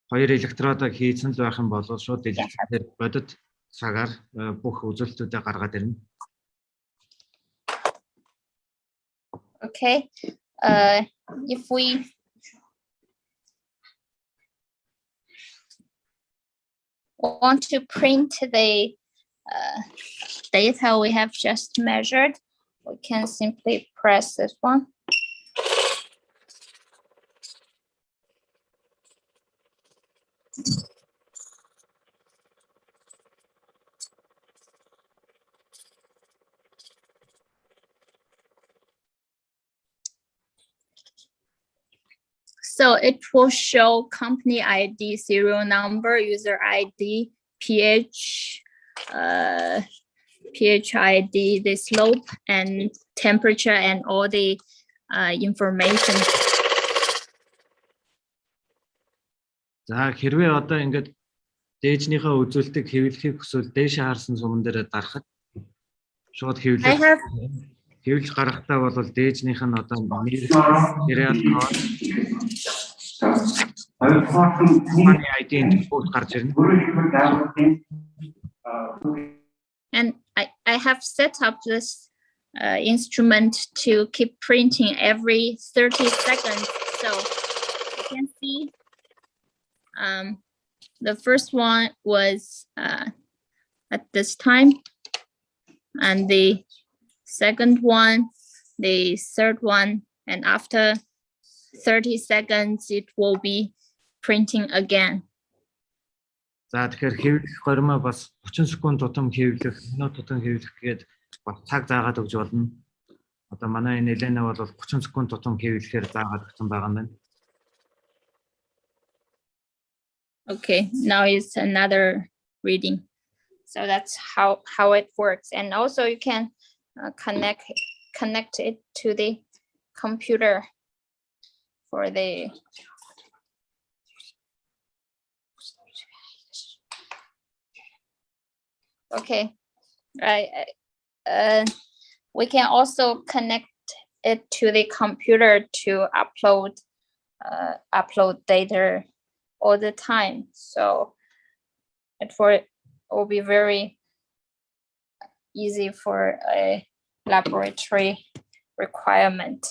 2 электродыг хийсэн л байх юм бол шууд электродээр бодит цагаар бүх үзүүлэлтүүдээ гаргаад ирнэ. Okay. If we want to print the data we have just measured, we can simply press this one. So it will show company ID, serial number, user ID, pH, pH ID, the slope and temperature, and all the information. За хэрвээ одоо ингээд дээжнийхээ үзүүлэлтийг хэвлэхийг хүсвэл дээшээ харсан суман дээр дарахад шууд хэвлэж гаргахтаа бол дээжнийх нь одоо serial code ID бүгд гарч ирнэ. And I have set up this instrument to keep printing every 30 seconds. So you can see the first one was at this time, and the second one, the third one, and after 30 seconds, it will be printing again. За тэгэхээр хэвлэх гормоо бас 30 секунд тутам хэвлэх, минут тутам хэвлэх гээд бас цаг заагаад өгж болно. Одоо манай энэ нэлээд бол 30 секунд тутам хэвлэхээр заагаад өгсөн байгаа юм байна. Okay, now it's another reading. So that's how it works. And also you can connect it to the computer for the okay. We can also connect it to the computer to upload data all the time. So it will be very easy for a laboratory requirement.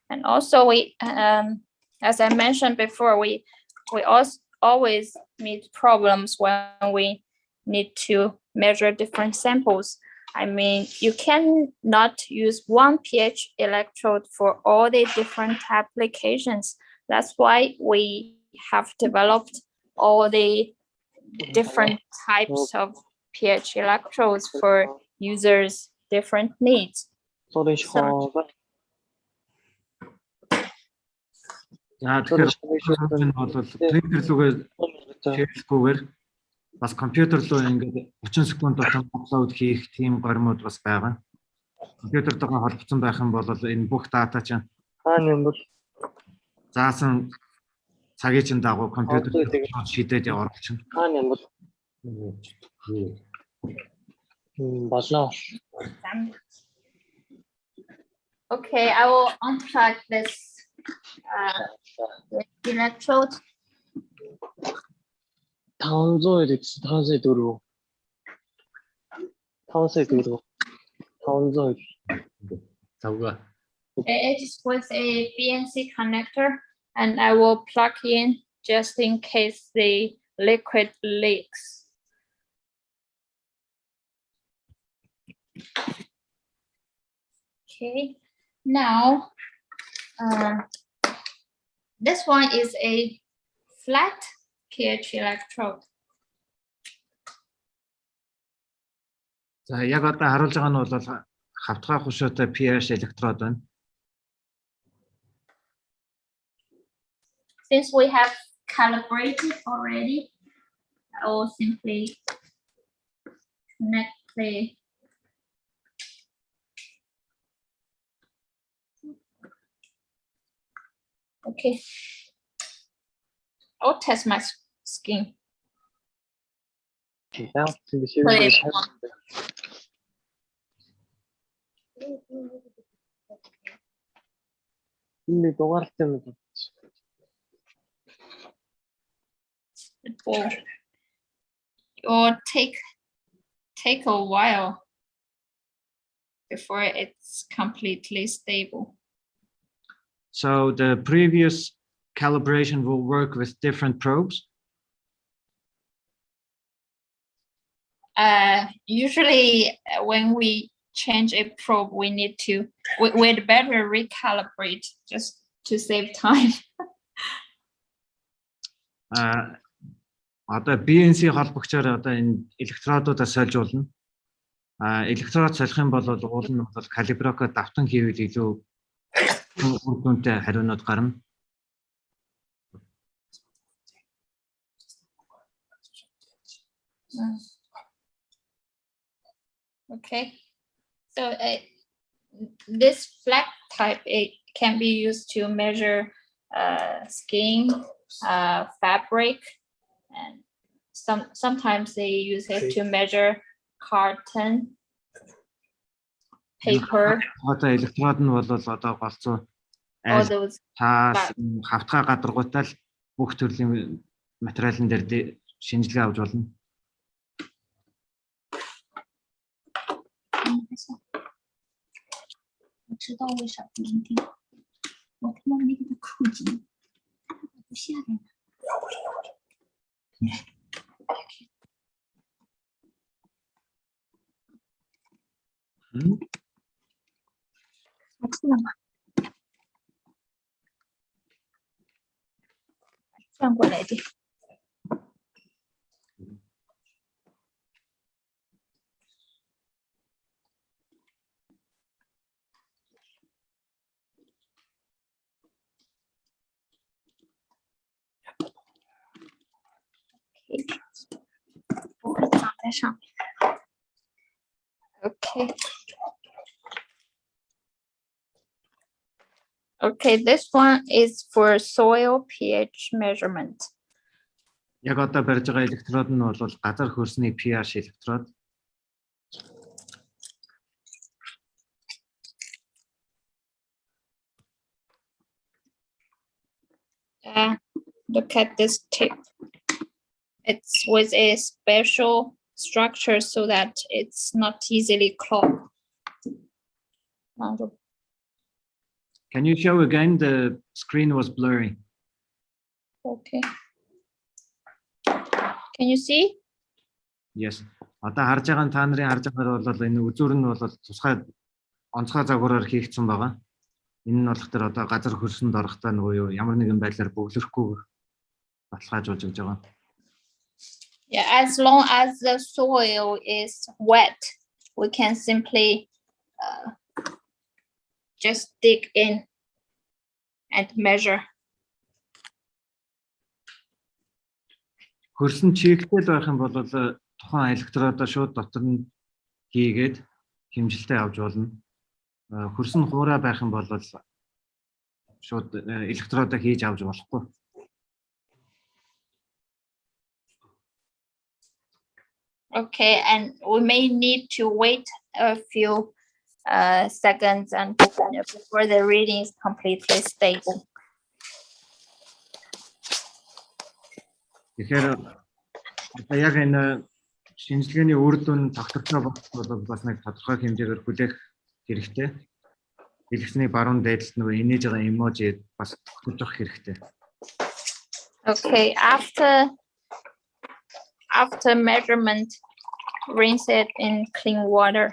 And also we, as I mentioned before, we also always meet problems when we need to measure different samples. I mean, you cannot use one pH electrode for all the different applications. That's why we have developed all the different types of pH electrodes for users' different needs. So, За тэгэхээр энэ бол принтер рүүгээ шеэрлэхгүйгээр бас компьютер руу ингээд 30 секунд тутам аплод хийх тийм гормууд бас байгаа. Компьютертэйгээ холбогдсон байх юм бол энэ бүх дата чинь заасан цагийн чин дагуу компьютер шийдээд оруулчихна. Okay, I will unplug this electrode. It is with a BNC connector, and I will plug in just in case the liquid leaks. Okay, now this one is a flat pH electrode. За яг одоо харуулж байгаа нь бол хавтгай хушуутай pH электрод байна. Since we have calibrated already, I will simply connect the Okay. I'll test my skin. Now, to the series Put of it the on. ಇಲ್ಲಿ ತಗೋರ್ತೇನೆ It will take a while before it's completely stable. So the previous calibration will work with different probes. Usually when we change a probe, we need to, we'd better recalibrate just to save time. Одоо BNC холбогчоор одоо энэ электродуудаа сольжуулна. Электрод солих юм бол уул нь бол калиброко давтан хийвэл илүү үр дүнтэй хариунууд гарна. Okay, so this flag type, it can be used to measure skin, fabric, and sometimes they use it to measure carton, paper, Одоо электрод нь бол одоо голцоо all those. таас хавтгай гадаргуутаа л бүх төрлийн материалын дээр шинжилгээ авч болно. Okay. Okay, this one is for soil pH measurement. Яг одоо барьж байгаа электрод нь бол газар хөрсний pH электрод. Look at this tip. It's with a special structure so that it's not easily clogged. Can you show again? The screen was blurry. Okay. Can you see? Yes. Одоо харж байгаа нь та нарын харж байгаагаар бол энэ үзүүр нь бол тусгай онцгой загвараар хийгдсэн байгаа. Энэ нь болох төр одоо газар хөрсөнд орохдоо нөгөө юу ямар нэгэн байдлаар бөглөрөхгүй баталгаажуулж өгж байгаа. Yeah, as long as the soil is wet, we can simply just dig in and measure. Хөрсөн чигтэл байх юм бол тухайн электродоо шууд дотор нь хийгээд хэмжилтээ авч болно. Хөрсөн хуурай байх юм бол шууд электродоо хийж авч болохгүй. Okay, and we may need to wait a few seconds and before the reading is completely stable. Тэгэхээр яг энэ шинжилгээний үр дүн тогтвортой бол бас нэг тодорхой хэмжээгээр хүлээх хэрэгтэй. Хэлхсний баруун дээдлэлт нөгөө инээж байгаа эможи бас тогтворж авах хэрэгтэй. Okay, after measurement, rinse it in clean water.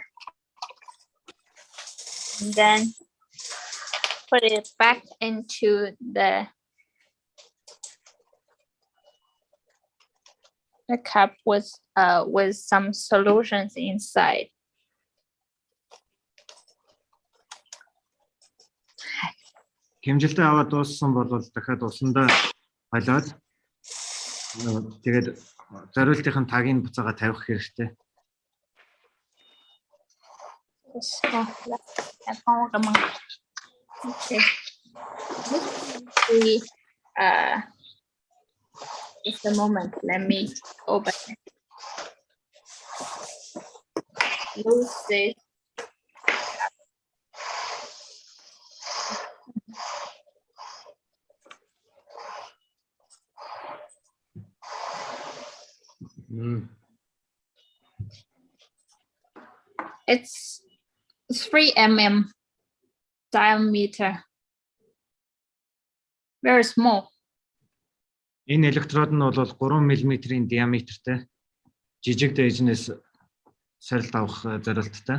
And then put it back into the cup with some solutions inside. Хэмжилтээ аваад дууссан бол дахиад усандаа холиод тэгээд зориултын тагийн буцаага тавих хэрэгтэй. Okay. we just a moment, let me open it. Use this. It's 3 mm diameter. Very small. Энэ электрод нь бол 3 мм-ийн диаметртэй жижиг дээжнээс сорилт авах зорилттой.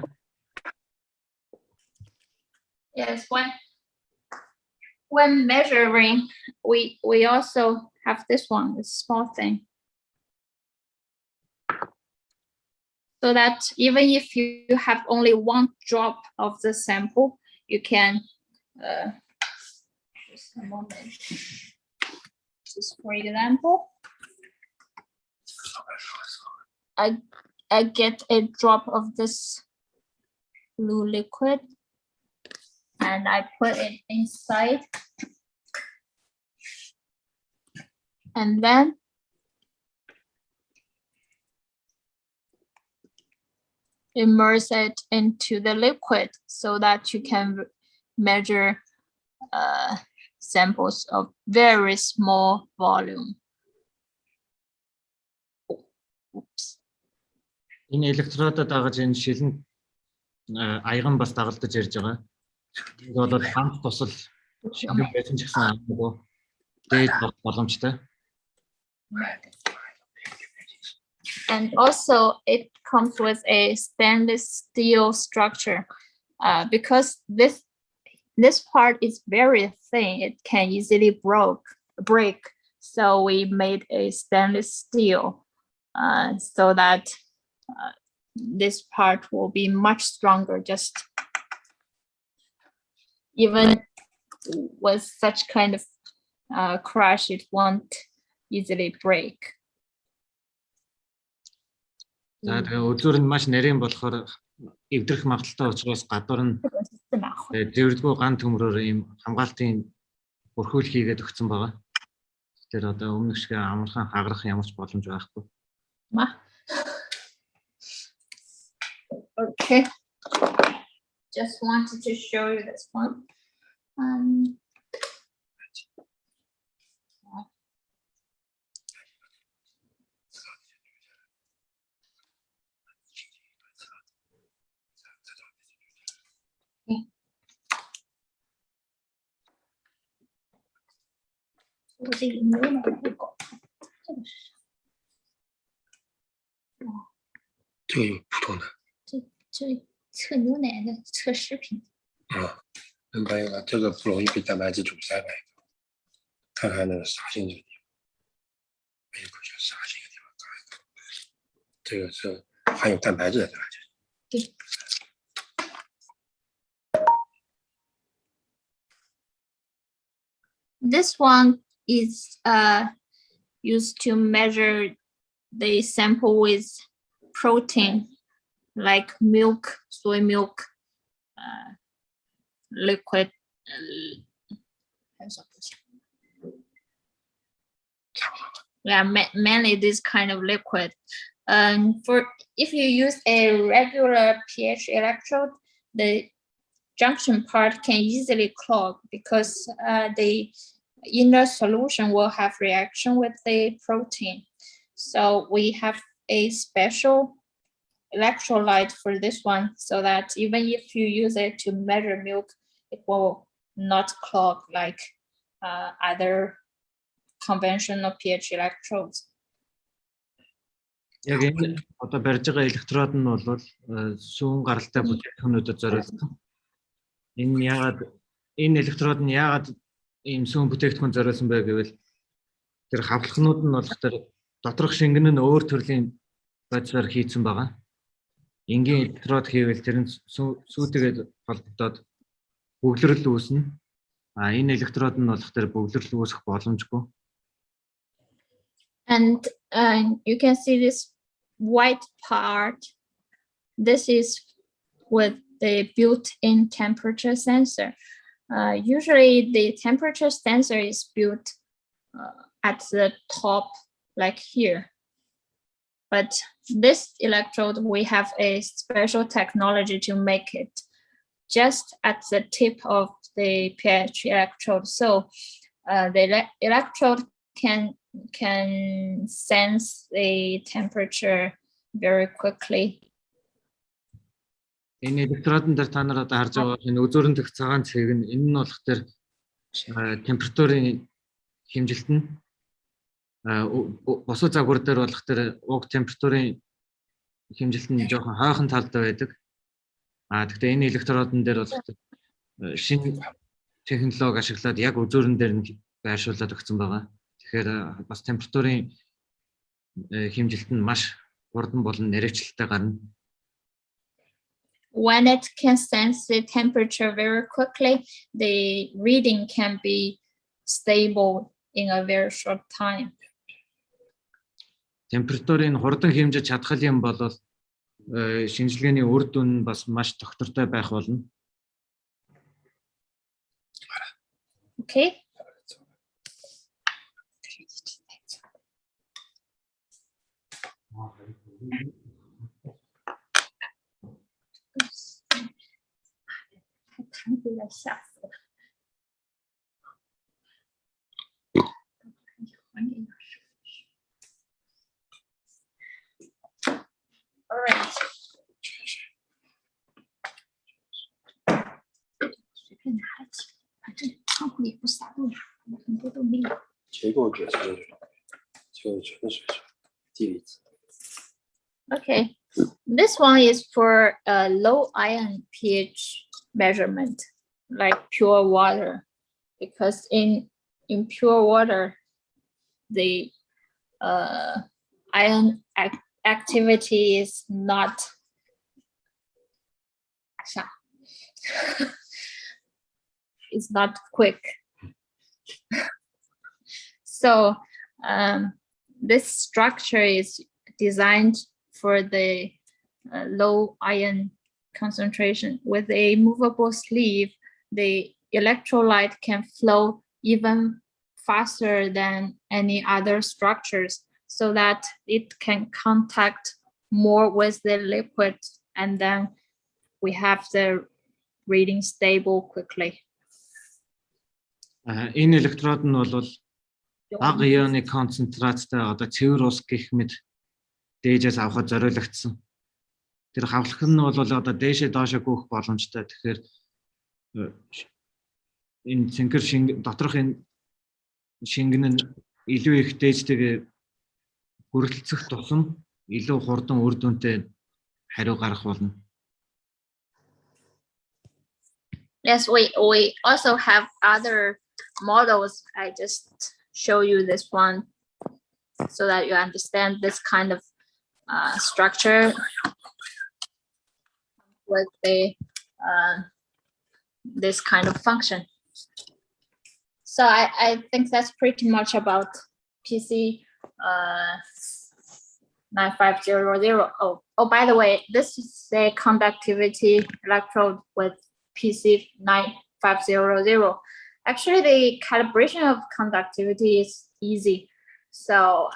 Yes, when measuring, we also have this one, this small thing. So that even if you have only 1 drop of the sample, you can just a moment. Just for example, I get a drop of this blue liquid and I put it inside, and then immerse it into the liquid so that you can measure samples of very small volume. Oops. Энэ электродод дагаж энэ шилэн аяган бас дагалдаж ирж байгаа. Энэ бол ганц тусал шилэн байсан ч гэсэн амгүй дээд боломжтой. And also it comes with a stainless steel structure because this part is very thin. It can easily break. So we made a stainless steel so that this part will be much stronger. Just even with such kind of crush, it won't easily break. За тэгээ үзүүр нь маш нарийн болохоор эвдрэх магадaltaй учраас гадуур нь зэвэрдгүй ган төмрөөр ийм хамгаалтын бүрхүүл хийгээд өгсөн байгаа. Тэр одоо өмнөх шиг амархан хагарах ямар ч боломж байхгүй. Okay. Just wanted to show you this one. This one is used to measure the sample with protein like milk, soy milk, liquid. Yeah, mainly this kind of liquid. If you use a regular pH electrode, the junction part can easily clog because the inner solution will have reaction with the protein. So we have a special electrolyte for this one so that even if you use it to measure milk, it will not clog like other conventional pH electrodes. Яг энэ одоо барьж байгаа электрод нь бол сүүн гаралтай бүтээгдэхүүнүүдэд зориулсан. Энэ электрод нь яагаад ийм сүүн бүтээгдэхүүн зориулсан бэ гэвэл тэр хавлахнууд нь болох тэр доторх шингэн нь өөр төрлийн бодисоор хийцэн байгаа. Энгийн электрод хийвэл тэр нь сүүтэйгээ холбогдоод бөглөрөл үүснэ. Энэ электрод нь болох тэр бөглөрөл үүсэх боломжгүй. And you can see this white part. This is with the built-in temperature sensor. Usually the temperature sensor is built at the top, like here. But this electrode, we have a special technology to make it just at the tip of the pH electrode. So the electrode can sense the temperature very quickly. Энэ электродон дээр та нар одоо харж байгаа энэ үзүүрэн дэх цагаан цэг нь энэ нь болох тэр температурын хэмжилт нь босоо загвар дээр болох тэр уг температурын хэмжилт нь жоохон хойхон талд байдаг. Гэхдээ энэ электродон дээр болох тэр шинэ технологи ашиглаад яг үзүүрэн дээр нь байршуулад өгсөн байгаа. Тэгэхээр бас температурын хэмжилт нь маш хурдан болон нэрвчлэлтэй гарна. When it can sense the temperature very quickly, the reading can be stable in a very short time. Температурыг хурдан хэмжиж чадхал юм бол шинжилгээний үр дүн бас маш тогтвортой байх болно. Okay. All right. 随便拿了几个，反正仓库里不撒豆芽，很多都没有。结构解释就纯属地理词。 Okay, this one is for a low ion pH measurement, like pure water, because in pure water, the ion activity is not it's not quick. So this structure is designed for the low ion concentration. With a movable sleeve, the electrolyte can flow even faster than any other structures, so that it can contact more with the liquid, and then we have the reading stable quickly. Энэ электрод нь бол бага ионы концентрацтай одоо цэвэр ус гэх мэт дээжээс авахд зориулагдсан. Тэр хавлах нь бол одоо дээшээ доошоо гүйх боломжтой. Тэгэхээр энэ цэнхэр доторх энэ шингэн нь илүү их дээжтэйг хүрэлцэх тусам илүү хурдан үр дүнтэй хариу гарах болно. Yes, we also have other models. I just show you this one so that you understand this kind of structure with the this kind of function. So I think that's pretty much about PC 9500. Oh, by the way, this is a conductivity electrode with PC 9500. Actually, the calibration of conductivity is easy. So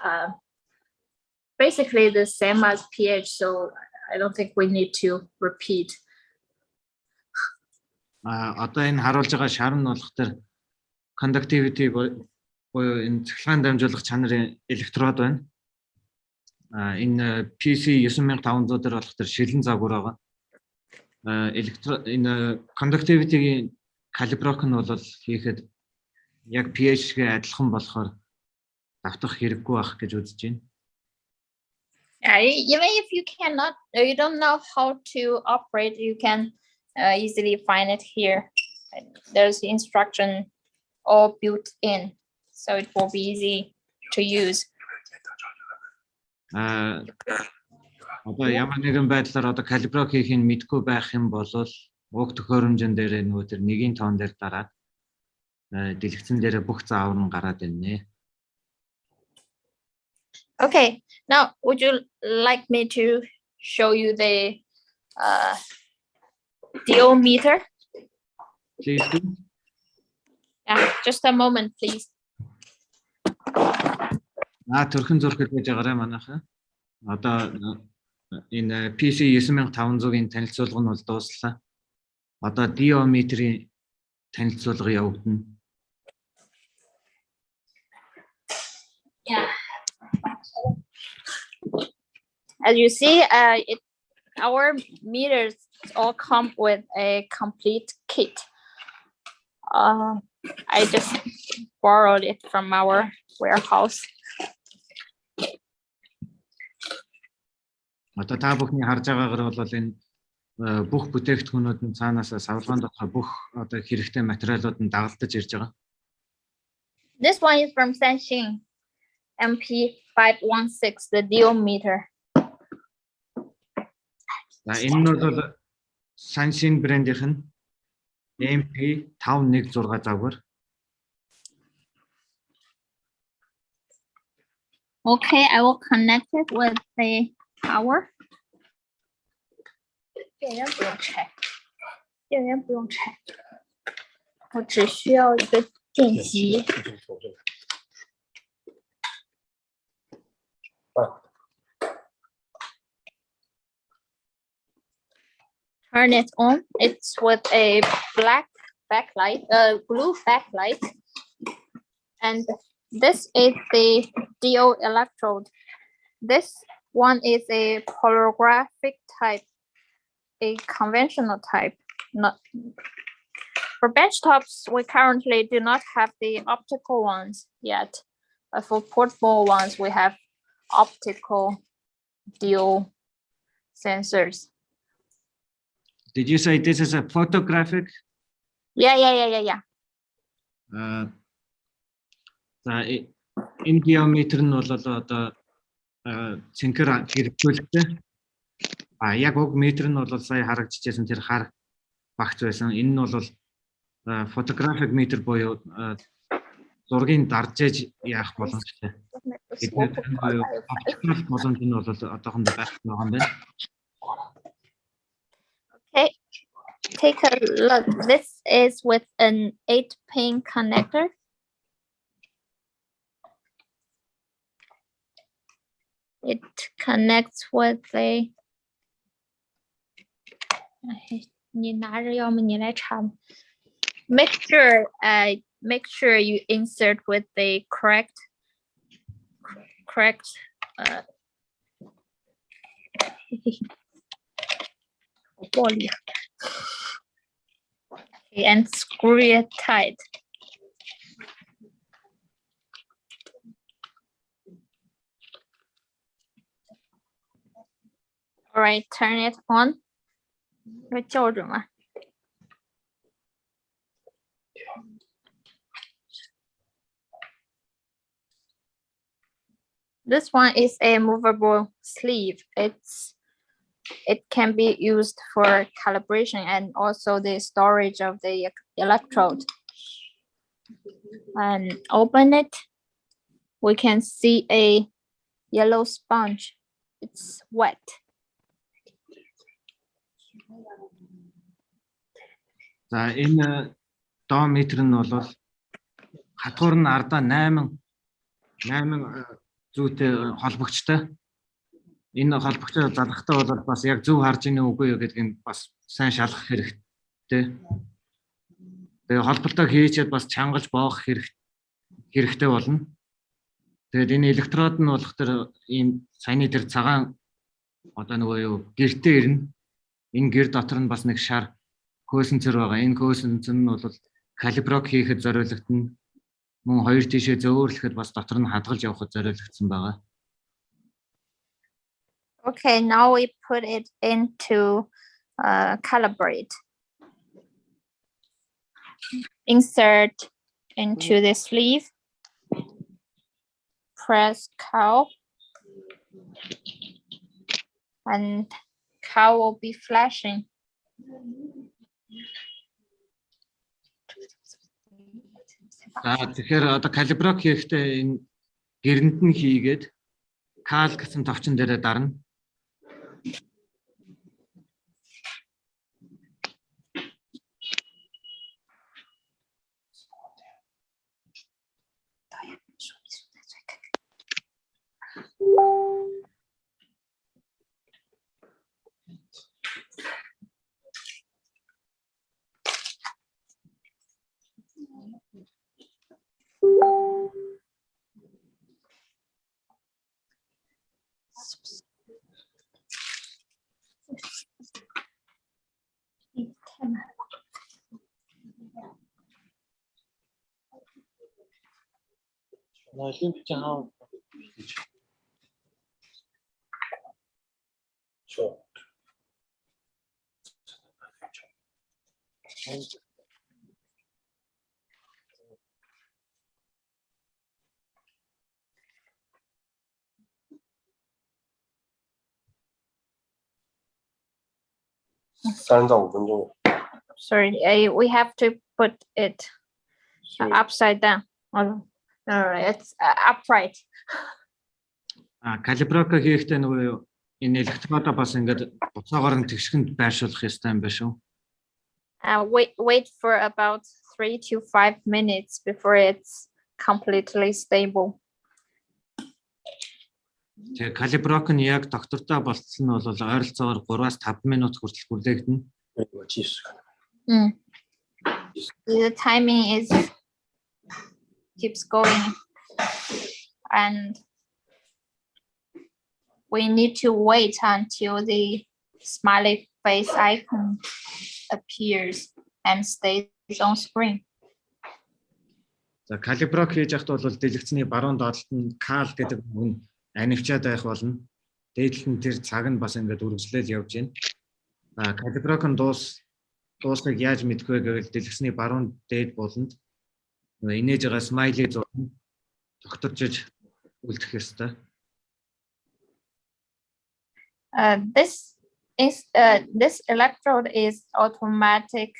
basically the same as pH, so I don't think we need to repeat. Одоо энэ харуулж байгаа шар нь болох тэр conductivity буюу энэ цахилгаан дамжуулах чанарын электрод байна. Энэ PC 9500 дээр болох тэр шилэн загвар байгаа. Энэ conductivity-ийн калиброк нь бол хийхэд яг pH-гээ адилхан болохоор давтах хэрэггүй байх гэж үзэж байна. Even if you don't know how to operate, you can easily find it here. There's the instruction all built in, so it will be easy to use. Одоо ямар нэгэн байдлаар одоо калиброк хийхийг мэдгүй байх юм бол уг төхөөрөмжн дээр нөгөө тэр нэгийн тоон дээр дараад дэлгэцэн дээр бүх заавар нь гараад ирнэ. Okay, now would you like me to show you the diometer? Please do. Yeah, just a moment, please. Төрхөн зураг гэж байгаарай манайхаа. Одоо энэ PC 9500-ийн танилцуулга нь бол дууслаа. Одоо диометрийн танилцуулга явагдана. Yeah. As you see, our meters all come with a complete kit. I just borrowed it from our warehouse. Одоо та бүхний харж байгаагаар бол энэ бүх бүтээгдэхүүнүүд нь цаанаас савлгаан дотор бүх одоо хэрэгтэй материалууд нь дагалдаж ирж байгаа. This one is from Sanxing MP516, the diometer. За энэ нь бол Sanxing брэндийнх нь MP516 завгар. Okay, I will connect it with the power. 电源不用拆，电源不用拆，我只需要一个电极。Turn it on. It's with a black backlight, blue backlight, and this is the DO electrode. This one is a polarigraphic type, a conventional type. Not for benchtops, we currently do not have the optical ones yet, but for portable ones, we have optical DO sensors. Did you say this is a photographic? Yeah. За энэ диаметр нь бол одоо цэнхэр хэрэгжүүлэлттэй. Яг уг метр нь бол сая харагдчихсэн тэр хар багц байсан. Энэ нь бол photographic meter буюу зургийг дарж ээж яах боломжтой. Оптикал боломж нь бол одоохондоо байх байгаа юм байна. Okay, take a look. This is with an 8-pin connector. It connects with a. Make sure you insert with the correct. Okay, and screw it tight. All right, turn it on. This one is a movable sleeve. It can be used for calibration and also the storage of the electrode. And open it. We can see a yellow sponge. It's wet. За энэ диаметр нь бол хатуур нь ардаа 8 зүйтэй холбогчтой. Энэ холбогчтой залгахтай бол бас яг зөв харж ийнэ үгүй юу гэдгийг бас сайн шалгах хэрэгтэй. Тэгээ холболтоо хийчихэд бас чангалж боох хэрэгтэй болно. Тэгээд энэ электрод нь болох тэр ийм саяны тэр цагаан одоо нөгөө юу гэртээ ирнэ. Энэ гэр дотор нь бас нэг шар хөөсөнцөр байгаа. Энэ хөөсөнцөр нь бол калиброк хийхэд зориулагдана. Мөн хоёр тишээ зөөвөрлөхөд бас дотор нь хадгалж явахад зориулагдсан байгаа. Okay, now we put it into calibrate. Insert into the sleeve. Press cow. And cow will be flashing. Тэгэхээр одоо калиброк хийхдээ энэ гэрэнд нь хийгээд кал гэсэн товчон дээрээ дарна. Нойлын бичиг хаа. Sure. Sorry, we have to put it upside down. All right, it's upright. Калиброка хийхдээ нөгөө энэ электродоо бас ингээд буцаагаар нь тэгшгэнд байршуулах ёстой юм байна шүү. Wait for about 3 to 5 minutes before it's completely stable. Тэгээ калиброк нь яг доктортой болцсон нь бол ойролцоогоор 3-аас 5 минут хүртэл хүлээгдэнэ. The timing keeps going, and we need to wait until the smiley face icon appears and stays on screen. За калиброк хийж яхад бол дэлгэцний баруун доотлолт нь кал гэдэг үг нь анивчаад байх болно. Дээдлэл нь тэр цаг нь бас ингээд үргэлжлэл явж байна. Калиброк нь дуусныг яаж мэдэх вэ гэвэл дэлгэцний баруун дээд буланд инээж байгаа смайли зураг тогтворж үлдэх ёстой. This electrode is automatic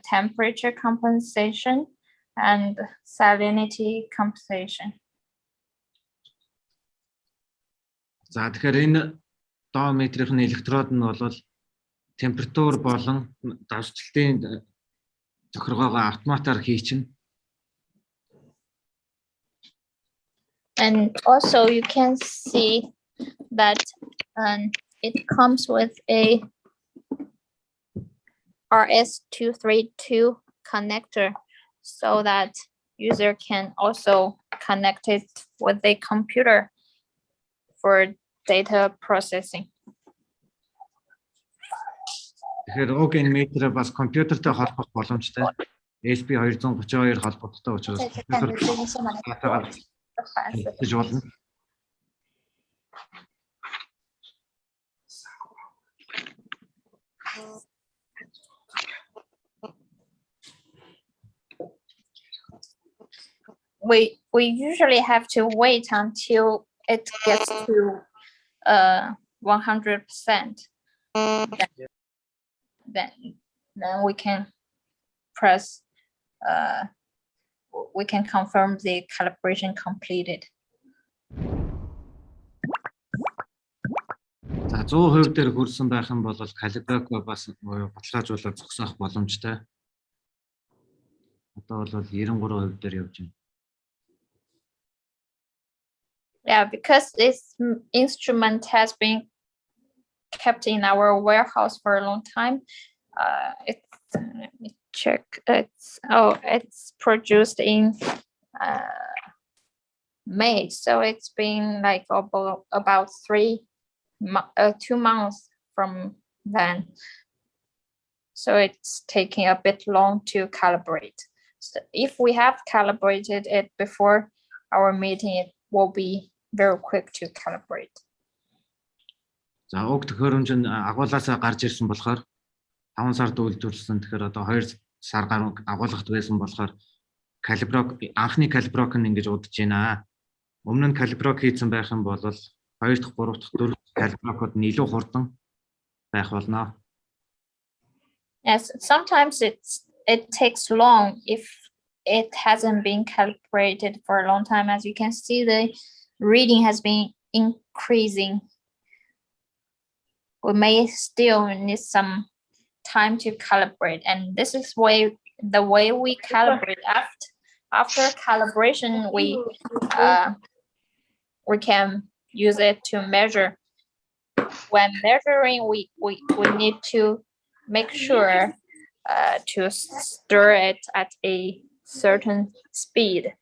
temperature compensation and salinity compensation. За тэгэхээр энэ доо метрийн электрод нь бол температур болон давсчлалтын тохиргоогоо автоматар хийчихнэ. And also you can see that it comes with a RS232 connector so that user can also connect it with a computer for data processing. Тэгэхээр уг энэ метр бас компьютертэй холбох боломжтой. ESP232 холбогддог учраас хийж болно. We usually have to wait until it gets to 100%. Then we can press. We can confirm the calibration completed. За 100% дээр хүрсэн байх юм бол калиброк бас баталгаажуулаад зогсоох боломжтой. Одоо бол 93% дээр явж байна. Yeah, because this instrument has been kept in our warehouse for a long time. Let me check. It's produced in May, so it's been like about 2 months from then. So it's taking a bit long to calibrate. So if we have calibrated it before our meeting, it will be very quick to calibrate. За уг төхөөрөмж нь агуулгаасаа гарч ирсэн болохоор 5 сард үйлдвэрлэсэн. Тэгэхээр одоо 2 сар гаруй агуулгад байсан болохоор калиброк анхны калиброк нь ингэж удаж байна. Өмнө нь калиброк хийсэн байх юм бол 2 дахь, 3 дахь, 4 дахь калиброкод нь илүү хурдан байх болно. Yes, sometimes it takes long if it hasn't been calibrated for a long time. As you can see, the reading has been increasing. We may still need some time to calibrate, and this is the way we calibrate. After calibration, we can use it to measure. When measuring, we need to make sure to stir it at a certain speed.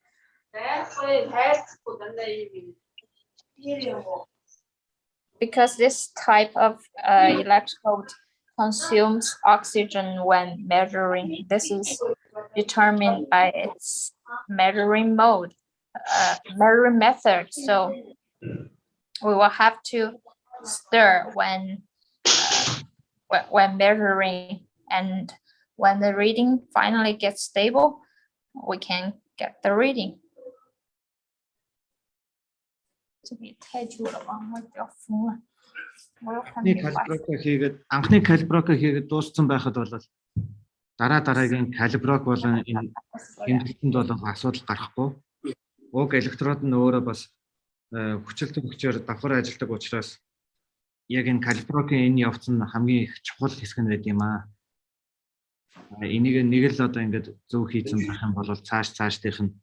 Because this type of electrode consumes oxygen when measuring. This is determined by its measuring mode. measuring method. So we will have to stir when measuring, and when the reading finally gets stable, we can get the reading. 这个也太久了吧，我要疯了。我要看 анхны калиброк хийгээд дууссан байхад бол дараагийн калиброк болон энэ хэмжээнд болон асуудал гарахгүй. Уг электрод нь өөрөө бас хүчил төвөгчөөр давхар ажилладаг учраас яг энэ калиброкийн энэ явц нь хамгийн их чухал хэсэг нь байд юм аа. Энийг нэг л одоо ингэж зөв хийцэн байх юм бол цаашдынх нь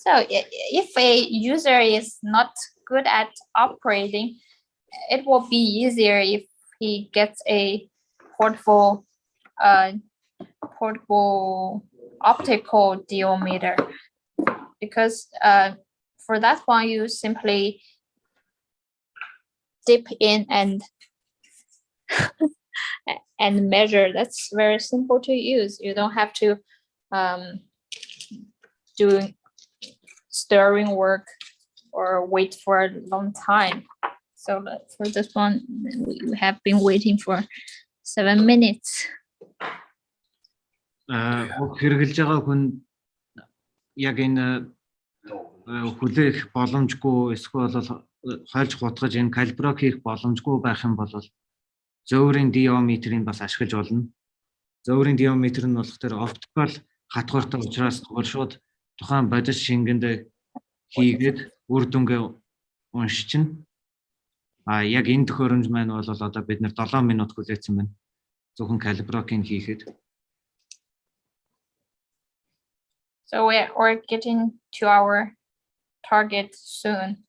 So if a user is not good at operating, it will be easier if he gets a portable optical diometer, because for that one you simply dip in and and measure. That's very simple to use. You don't have to do stirring work or wait for a long time. So for this one, we have been waiting for 7 minutes. Хэрэгжилж байгаа хүн яг энэ хүлээх боломжгүй, эсвэл хольж гутгаж энэ калиброк хийх боломжгүй байх юм бол зөөврийн диометрийг бас ашиглаж болно. Зөөврийн диометр нь болохоор оптикал хатгууртай учраас шууд тухайн бодис шингэнд хийгээд үр дүнгээ уншчихна. Яг энэ төхөөрөмж маань бол одоо бид нэр 7 минут хүлээсэн байна. Зөвхөн калиброкийг хийхэд. So we're getting to our target soon.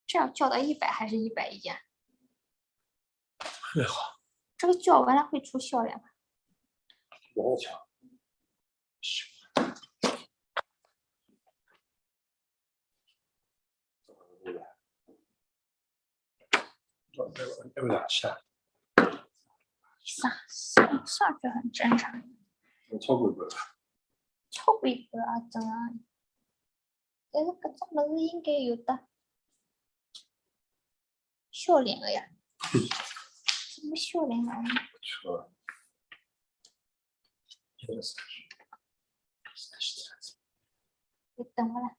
这要校到100还是110呀？最好这个校完了会出效量吗？我讲，有点下，上去很正常。超过一个。超过1个啊，真啊！这个这么是应该有的。笑脸了呀？怎么笑脸了？你等我来。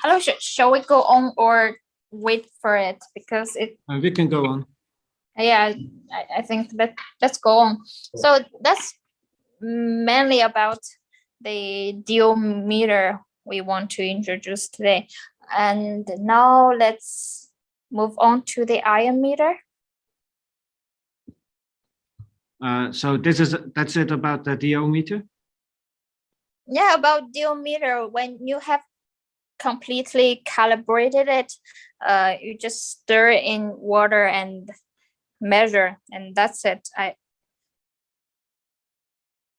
Hello, shall we go on or wait for it, because it? We can go on. Yeah, I think let's go on. So that's mainly about the diometer we want to introduce today. And now let's move on to the iometer. So that's it about the diometer? Yeah, about diometer, when you have completely calibrated it, you just stir in water and measure, and that's it.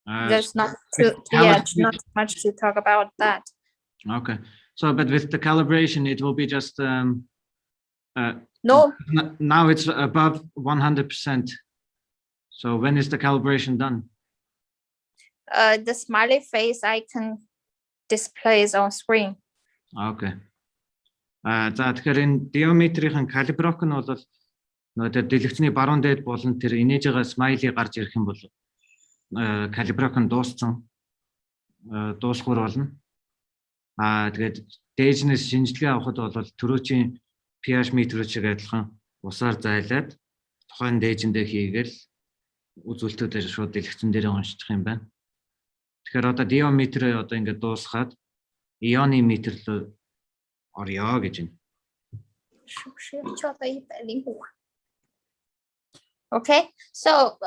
There's not not much to talk about that. Okay, so but with the calibration, it will be just No, now it's above 100%. So when is the calibration done? The smiley face icon displays on screen. Okay. За тэгэхээр энэ диометрийн калиброк нь бол тэр дэлгэцний баруун дээд болон тэр инээж байгаа смайли гарч ирэх юм бол калиброк нь дуусхур болно. Тэгээд дээжнээс шинжилгээ авахд бол төрөөчийн pH метр шиг адилхан усаар зайлаад тухайн дээжиндээ хийгээл үзүүлэлтүүдээр шууд дэлгэцэн дээр уншчих юм байна. Тэгэхээр одоо диометр одоо ингээд дуусгаад ионы метр рүү орё гэж байна. Okay, so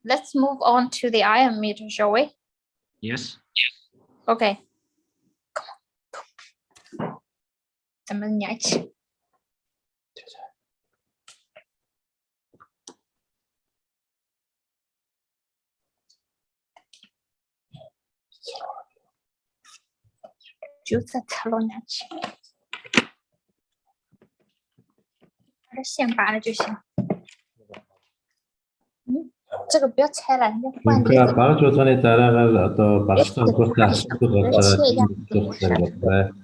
let's move on to the iometer, shall we? Yes. Okay. Come on. 咱们俩一起。就在侧漏下去，把这线拔了就行。这个不要拆了，要换那 Юугаа 个。 багаж болооны дараагаар одоо багцсан тусаа ашиглах болоо тийм байна.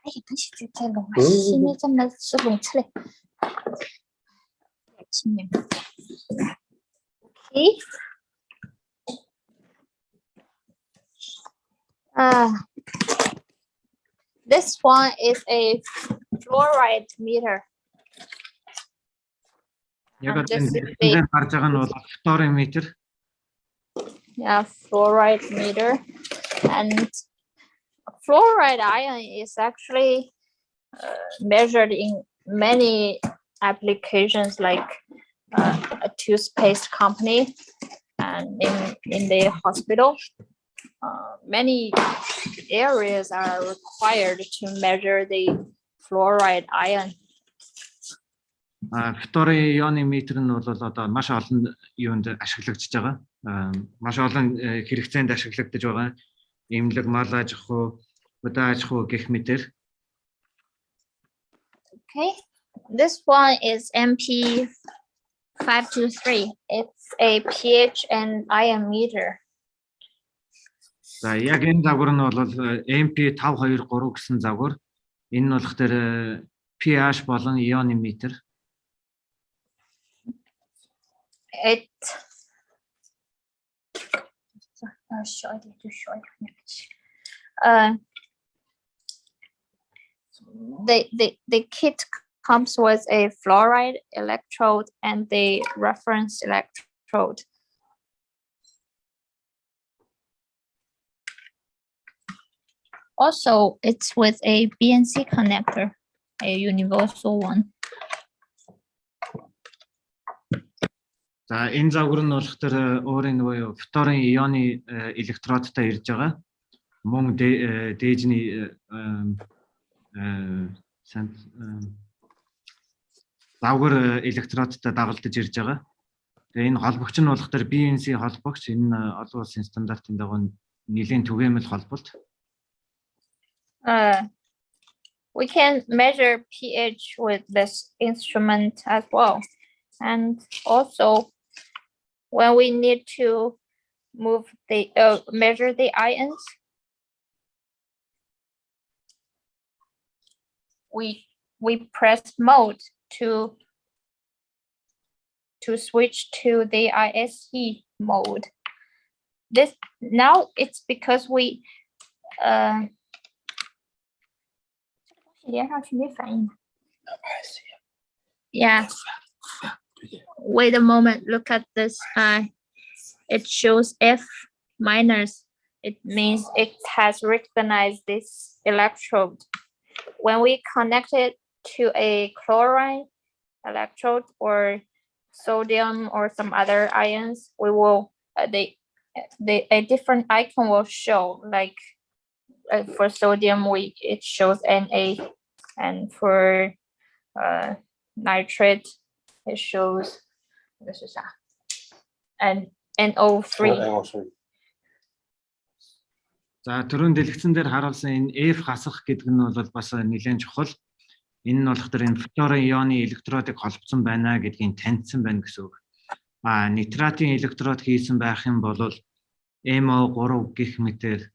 哎呀，东西在弄啊，现在这么是弄出来。前面。Okay. This one is a fluoride meter. Яг this is энэ гарч байгаа нь бол фторын метр. Yeah, fluoride meter. And fluoride ion is actually measured in many applications, like a toothpaste company and in the hospital. Many areas are required to measure the fluoride ion. Фторын ионы метр нь бол одоо маш олон юунд ашиглагдж байгаа. Маш олон хэрэгцээнд ашиглагдж байгаа. Имлэг, мал аж ахуй, удаа аж ахуй гэх мэтэр. Okay, this one is MP523. It's a pH and ion meter. За яг энэ загвар нь бол MP523 гэсэн загвар. Энэ нь болох тэр pH болон ионы метр. The kit comes with a fluoride electrode and the reference electrode. Also, it's with a BNC connector, a universal one. За энэ загвар нь болох тэр өөрийн нөгөө фторын ионы электродтай ирж байгаа. Мөн дээжний загвар электродтай дагалдаж ирж байгаа. Тэгээ энэ холбогч нь болох тэр BNC холбогч энэ олон улсын стандартын дагуу нэлийн түгээмэл холболт. We can measure pH with this instrument as well. And also, when we need to measure the ions, we press mode to switch to the ISE mode. This now it's because we yeah. Wait a moment, look at this. It shows F minus. It means it has recognized this electrode. When we connect it to a chlorine electrode or sodium or some other ions, we will a different icon will show. Like for sodium, it shows Na, and for nitrate, it shows this is and NO3. За түрүүн дэлгэцэн дээр харуулсан энэ F хасах гэдэг нь бол бас нэлээд чухал. Энэ нь болох тэр энэ фторын ионы электродыг холбосон байна гэдгийг таньдсан байна гэсэн үг. Нитратын электрод хийсэн байх юм бол MO3 гэх мэтээр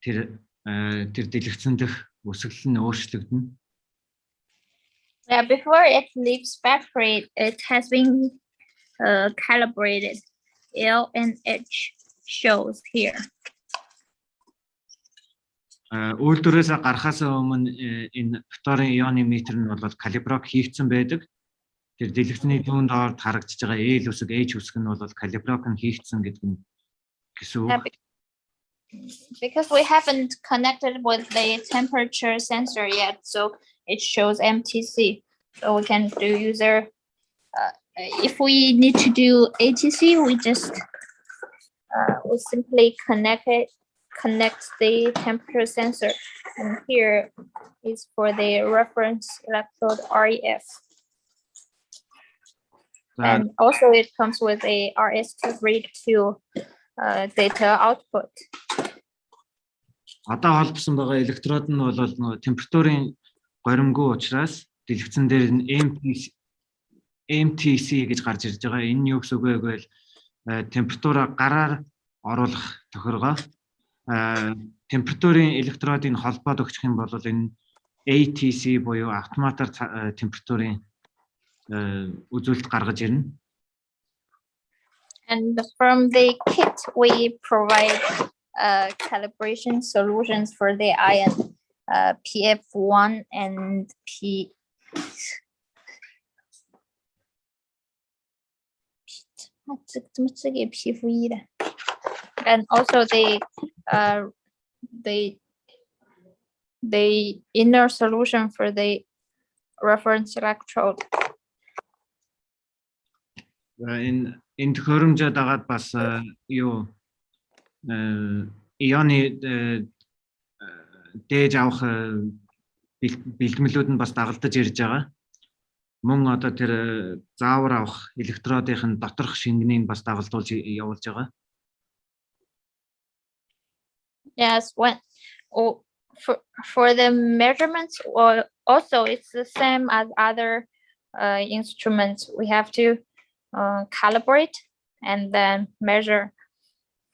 тэр дэлгэцэн дэх өсгөл нь өөрчлөгдөнө. Yeah, before it leaves factory, it has been calibrated. L and H shows here. Үйлдвэрээс гарахаас өмнө энэ фторын ионы метр нь бол калиброк хийгдсэн байдаг. Тэр дэлгэцний зүүн доорд харагдаж байгаа L үсэг H үсэг нь бол калиброк нь хийгдсэн гэдэг нь гэсэн үг. Because we haven't connected with the temperature sensor yet, so it shows MTC. So we can do user. If we need to do ATC, we just we simply connect the temperature sensor, and here is for the reference electrode REF. And also it comes with a RS2 read to data output. одоо холбосон байгаа электрод нь бол нөгөө температурын горимгүй учраас дэлгэцэн дээр нь MTC гэж гарч ирж байгаа. Энэ нь юу гэсэн үг вэ гэвэл температураа гараар оруулах тохиргоо. Температурын электродыг холбоод өгчих юм бол энэ ATC буюу автоматар температурын үзүүлэлт гаргаж ирнэ. And from the kit, we provide calibration solutions for the ion PF1 and and also the inner solution for the reference electrode. Энэ төхөөрөмжөд агаад бас юу ионы дээж авах бэлтгэлүүд нь бас дагалдаж ирж байгаа. Мөн одоо тэр заавар авах электродын доторх шингэнийг бас дагалдуулж явуулж байгаа. Yes, for the measurements, also it's the same as other instruments. We have to calibrate and then measure.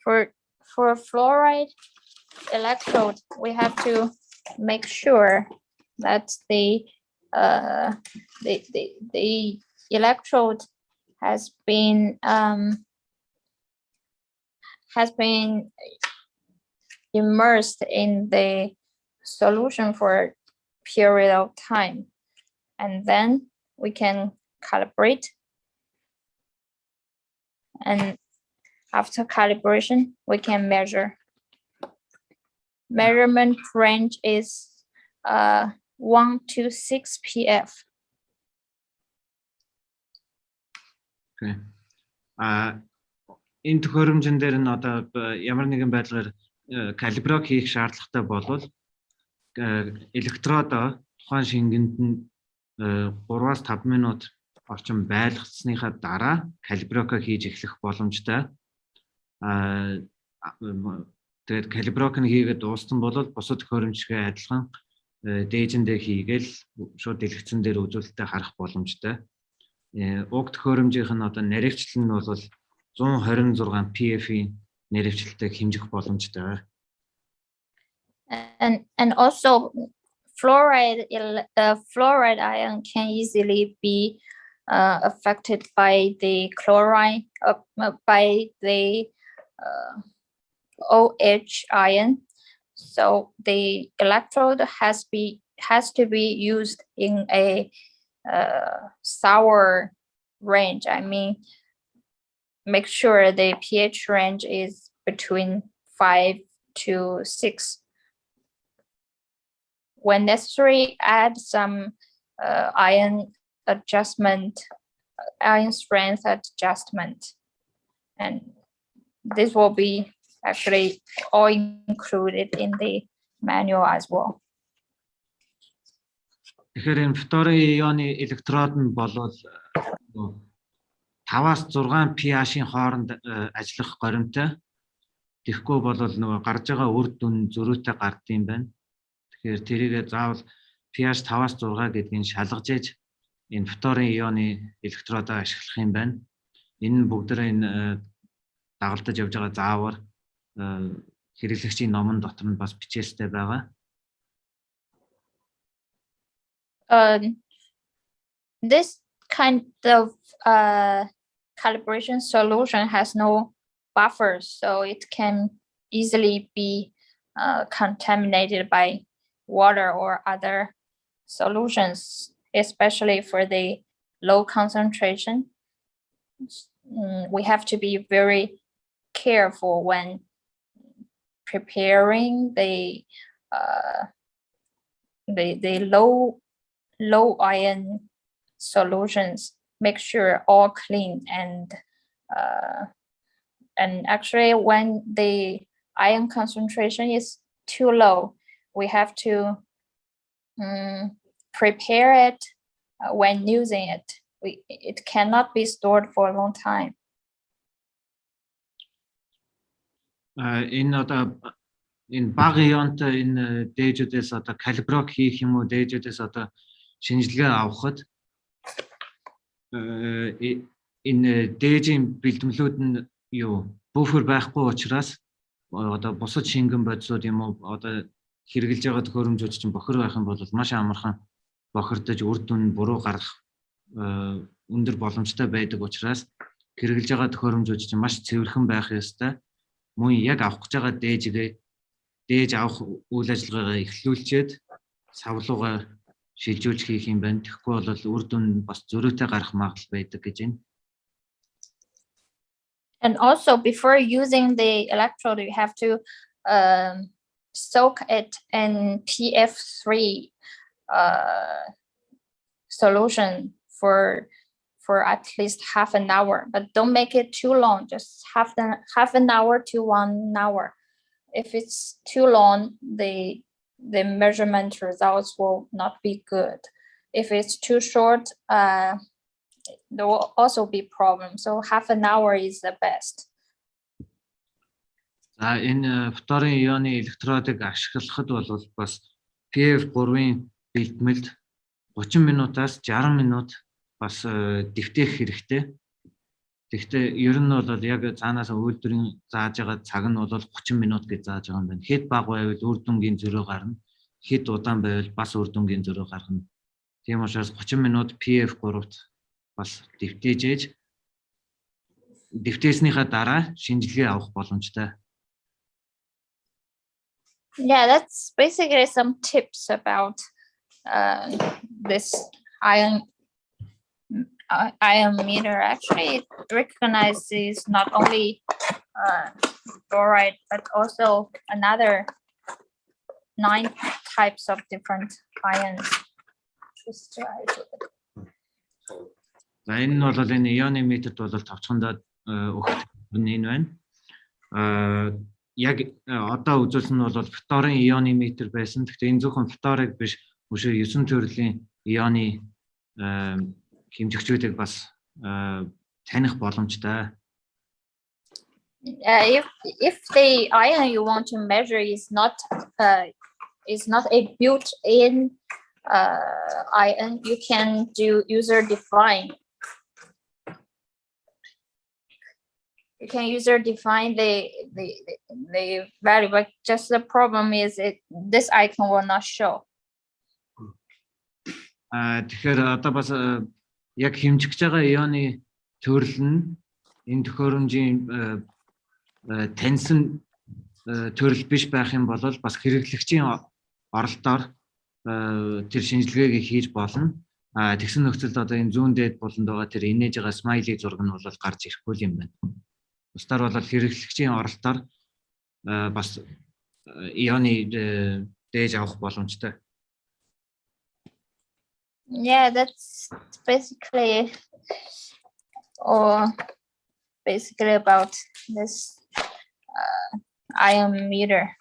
For fluoride electrode, we have to make sure that the electrode has been immersed in the solution for a period of time, and then we can calibrate. And after calibration, we can measure. Measurement range is 1 to 6 PF. Okay. Энэ төхөөрөмжн дээр нь одоо ямар нэгэн байдлаар калиброг хийх шаардлагатай болвол электродо тухайн шингэнд нь 3-аас 5 минут орчим байлгацсныхаа дараа калиброг хийж эхлэх боломжтой. Тэгээд калиброг нь хийгээд дууссан бол бусад төхөөрөмжтэй адилхан дээжиндээ хийгээл шууд дэлгэцэн дээр үзүүлэлтээ харах боломжтой. Уг төхөөрөмжийнх нь одоо наривчлал нь бол 126 PF-ийн наривчлалтай хэмжих боломжтой. And also fluoride ion can easily be affected by the chloride, by the OH ion. So the electrode has to be used in a sour range. I mean, make sure the pH range is between 5 to 6. When necessary, add some ion strength adjustment, and this will be actually all included in the manual as well. Тэгэхээр энэ фторын ионы электрод нь болвол 5-аас 6 pH-ийн хооронд ажиллах горимтой. Тэгэхгүй бол нөгөө гарч байгаа үр дүн зөрүүтэй гардыг байна. Тэгэхээр тэрийг заавал pH 5-аас 6 гэдгийг шалгаж ээж энэ фторын ионы электродоо ашиглах юм байна. Энэ нь бүгдээ энэ дагалдаж явж байгаа заавар хэрэглэгчийн номон дотор нь бас бичээстэй байгаа. This kind of calibration solution has no buffers, so it can easily be contaminated by water or other solutions, especially for the low concentration. We have to be very careful when preparing the low ion solutions. Make sure all clean, and actually when the ion concentration is too low, we have to prepare it when using it. It cannot be stored for a long time. Энэ одоо энэ бага ионтой энэ дээжүүдээс одоо калиброк хийх юм уу, дээжүүдээс одоо шинжилгээ авахад энэ дээжийн бэлтгэлүүд нь юу буфер байхгүй учраас одоо бусад шингэн бодисууд юм уу одоо хэрэгжилж байгаа төхөөрөмжүүд чинь бохир байх юм бол маш амархан бохирдож үр дүн буруу гарах өндөр боломжтой байдаг учраас хэрэгжилж байгаа төхөөрөмжүүд чинь маш цэвэрхэн байх ёстой. Мөн яг авах гэж байгаа дээж авах үйл ажиллагаагаа эхлүүлчихэд савлууга шилжүүлж хийх юм байна. Тэгэхгүй бол үр дүн бас зөрүүтэй гарах магадлал байдаг гэж байна. And also, before using the electrode, you have to soak it in PF3 solution for at least half an hour, but don't make it too long. Just half an hour to 1 hour. If it's too long, the measurement results will not be good. If it's too short, there will also be problems. So half an hour is the best. За энэ фторын ионы электродыг ашиглахад бол бас PF3-ийн бэлтгэлд 30 минутаас 60 минут бас дэвтэх хэрэгтэй. Тэгэхдээ ер нь бол яг цаанаас үйлдвэрийн зааж байгаа цаг нь бол 30 минут гэж зааж байгаа юм байна. Хэд бага байвал үр дүнгийн зөрөө гарна. Хэд удаан байвал бас үр дүнгийн зөрөө гарна. Тийм учраас 30 минут PF3-т бас дэвтээснийхаа дараа шинжилгээ авах боломжтой. Yeah, that's basically some tips about this ion meter. Actually, it recognizes not only fluoride but also another 9 types of different ions. За энэ нь бол энэ ионы метрд бол товчхондоо өгөх энэ байна. Яг одоо үзүүлсэн нь бол фторын ионы метр байсан. Гэхдээ энэ зөвхөн фторыг биш, өшөө 9 төрлийн ионы хэмжигчүүдийг бас таних боломжтой. If the ion you want to measure is not a built-in ion, you can do user-defined. You can user-define the value, but just the problem is this icon will not show. Тэгэхээр одоо бас яг хэмжигч байгаа ионы төрөл нь энэ төхөөрөмжийн таньсан төрөл биш байх юм бол бас хэрэглэгчийн оролдоор тэр шинжилгээг хийж болно. Тэгсэн нөхцөлд одоо энэ зүүн дээд болонд байгаа тэр инээж байгаа смайли зураг нь бол гарч ирэхгүй юм байна. Бусдаар бол хэрэглэгчийн оролдоор бас ионы дээж авах боломжтой. Yeah, that's basically about this ion meter.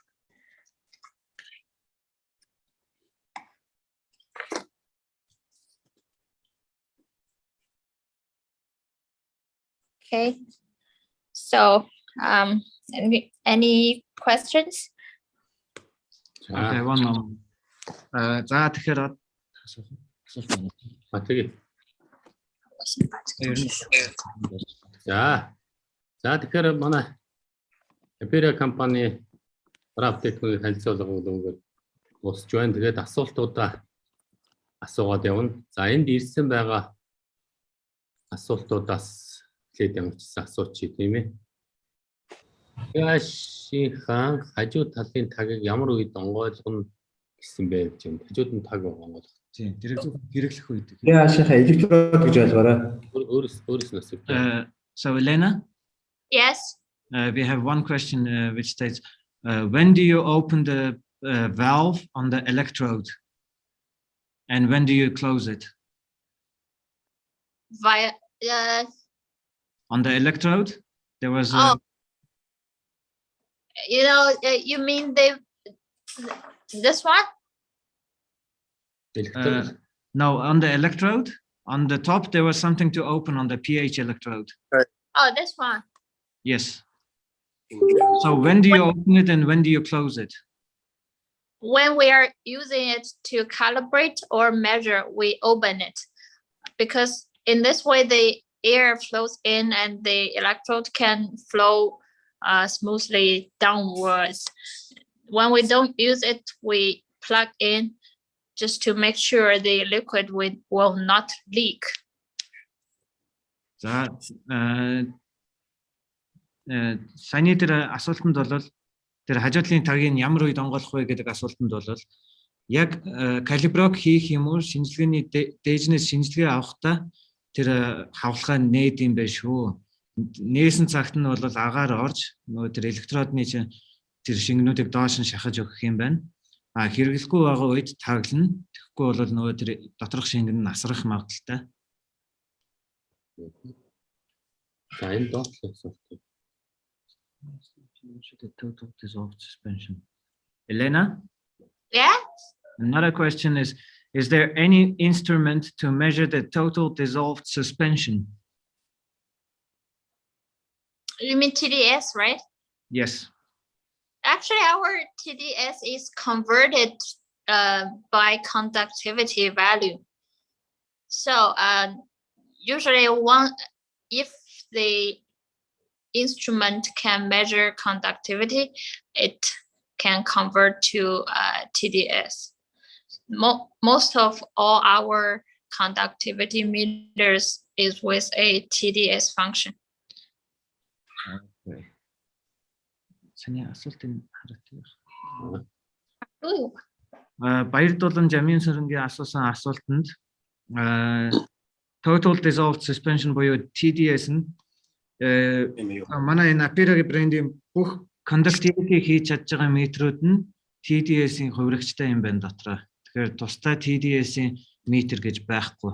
Okay, so any questions? Okay, one moment. За тэгэхээр тэгээ. За тэгэхээр манай Aperia компани Raptech-ийг танилцуулга усж байна. Тэгээд асуултуудаа асуугаад явна. За энд ирсэн байгаа асуултуудаас хэлээд ямарчсан асуучих тийм ээ. Яашийнхаа хажуу талын тагийг ямар үед онгойлгоно гэсэн бэ гэж юм. Хажууд нь таг онгойлгох. тийм хэрэглэх үед. Яашийнхаа электрод гэж ойлгоорой. Өөрөөс нь асуух. So Elena, Yes. we have one question which states, when do you open the valve on the electrode, and when do you close it? Via On the electrode, there was you mean this one? no, on the electrode, on the top there was something to open on the pH electrode. Oh, this one. Yes. So when do you open it and when do you close it? When we are using it to calibrate or measure, we open it because in this way the air flows in and the electrode can flow smoothly downwards. When we don't use it, we plug in just to make sure the liquid will not leak. За саяны тэр асуултанд бол тэр хажуудлын тагийг ямар үед онгойлох вэ гэдэг асуултанд бол яг калиброг хийх юм уу шинжилгээний дээжнээс шинжилгээ авахдаа тэр хавлахаа нээд юм байна шүү. Нээсэн цагт нь бол агаар орж нөгөө тэр электродны чинь тэр шингэнүүдийг доош нь шахаж өгөх юм байна. Хэрэглэхгүй байгаа үед таглана. Тэгэхгүй бол нөгөө тэр доторх шингэн нь насрах магадaltaй. За энэ доотлох асуулт. The total dissolved suspension. Elena? Yeah. Another question is there any instrument to measure the total dissolved suspension? You mean TDS, right? Yes. Actually, our TDS is converted by conductivity value. So usually if the instrument can measure conductivity, it can convert to TDS. Most of all our conductivity meters is with a TDS function. Okay. Саний асуултын харагдав. Ooh. Баярдуулан Жамин Сүрэнгийн асуусан асуултанд total dissolved suspension буюу TDS нь манай энэ Apera-гийн брендийн бүх conductivity хийж чадж байгаа метрүүд нь TDS-ийн хувирагчтай юм байна дотроо. Тэгэхээр тусдаа TDS-ийн метр гэж байхгүй.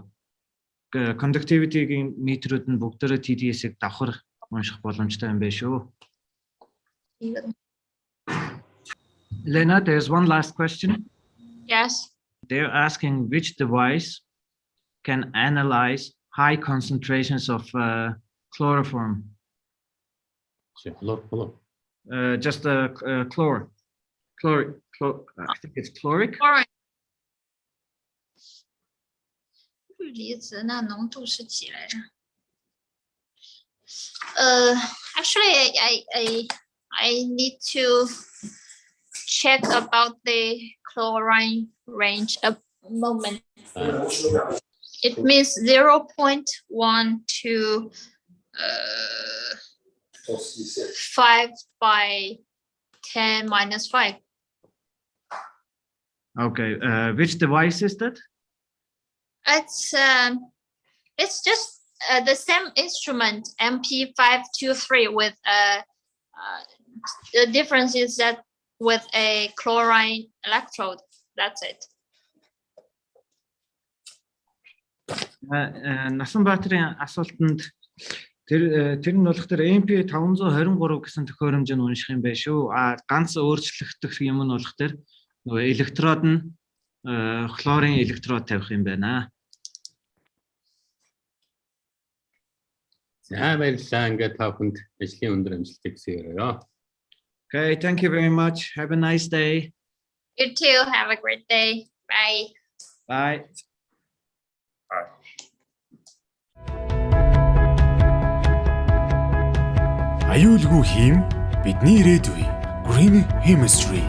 Conductivity-гийн метрүүд нь бүгдээрээ TDS-ийг давхар унших боломжтой юм байна шүү. Lena, there's one last question. Yes. They're asking which device can analyze high concentrations of chloroform. Just chlor. I think it's chloric. All right. 离子那浓度是几来着？Actually, I need to check about the chlorine range a moment. It means 0.1 to 5 by 10 minus 5. Okay, which device is that? It's just the same instrument, MP523, with the difference is that with a chlorine electrode. That's it. Насанбаатарын асуултанд тэр нь болох тэр MP 523 гэсэн төхөөрөмжийг унших юм байна шүү. Ганц өөрчлөгдөх юм нь болох тэр нөгөө электрод нь хлорын электрод тавих юм байна. За баярлалаа. Ингээд та бүхэнд ажлын өндөр амжилт хүсье. Okay, thank you very much. Have a nice day. You too. Have a great day. Bye. Bye. Аюулгүй хим бидний ирээдүй. Green Chemistry.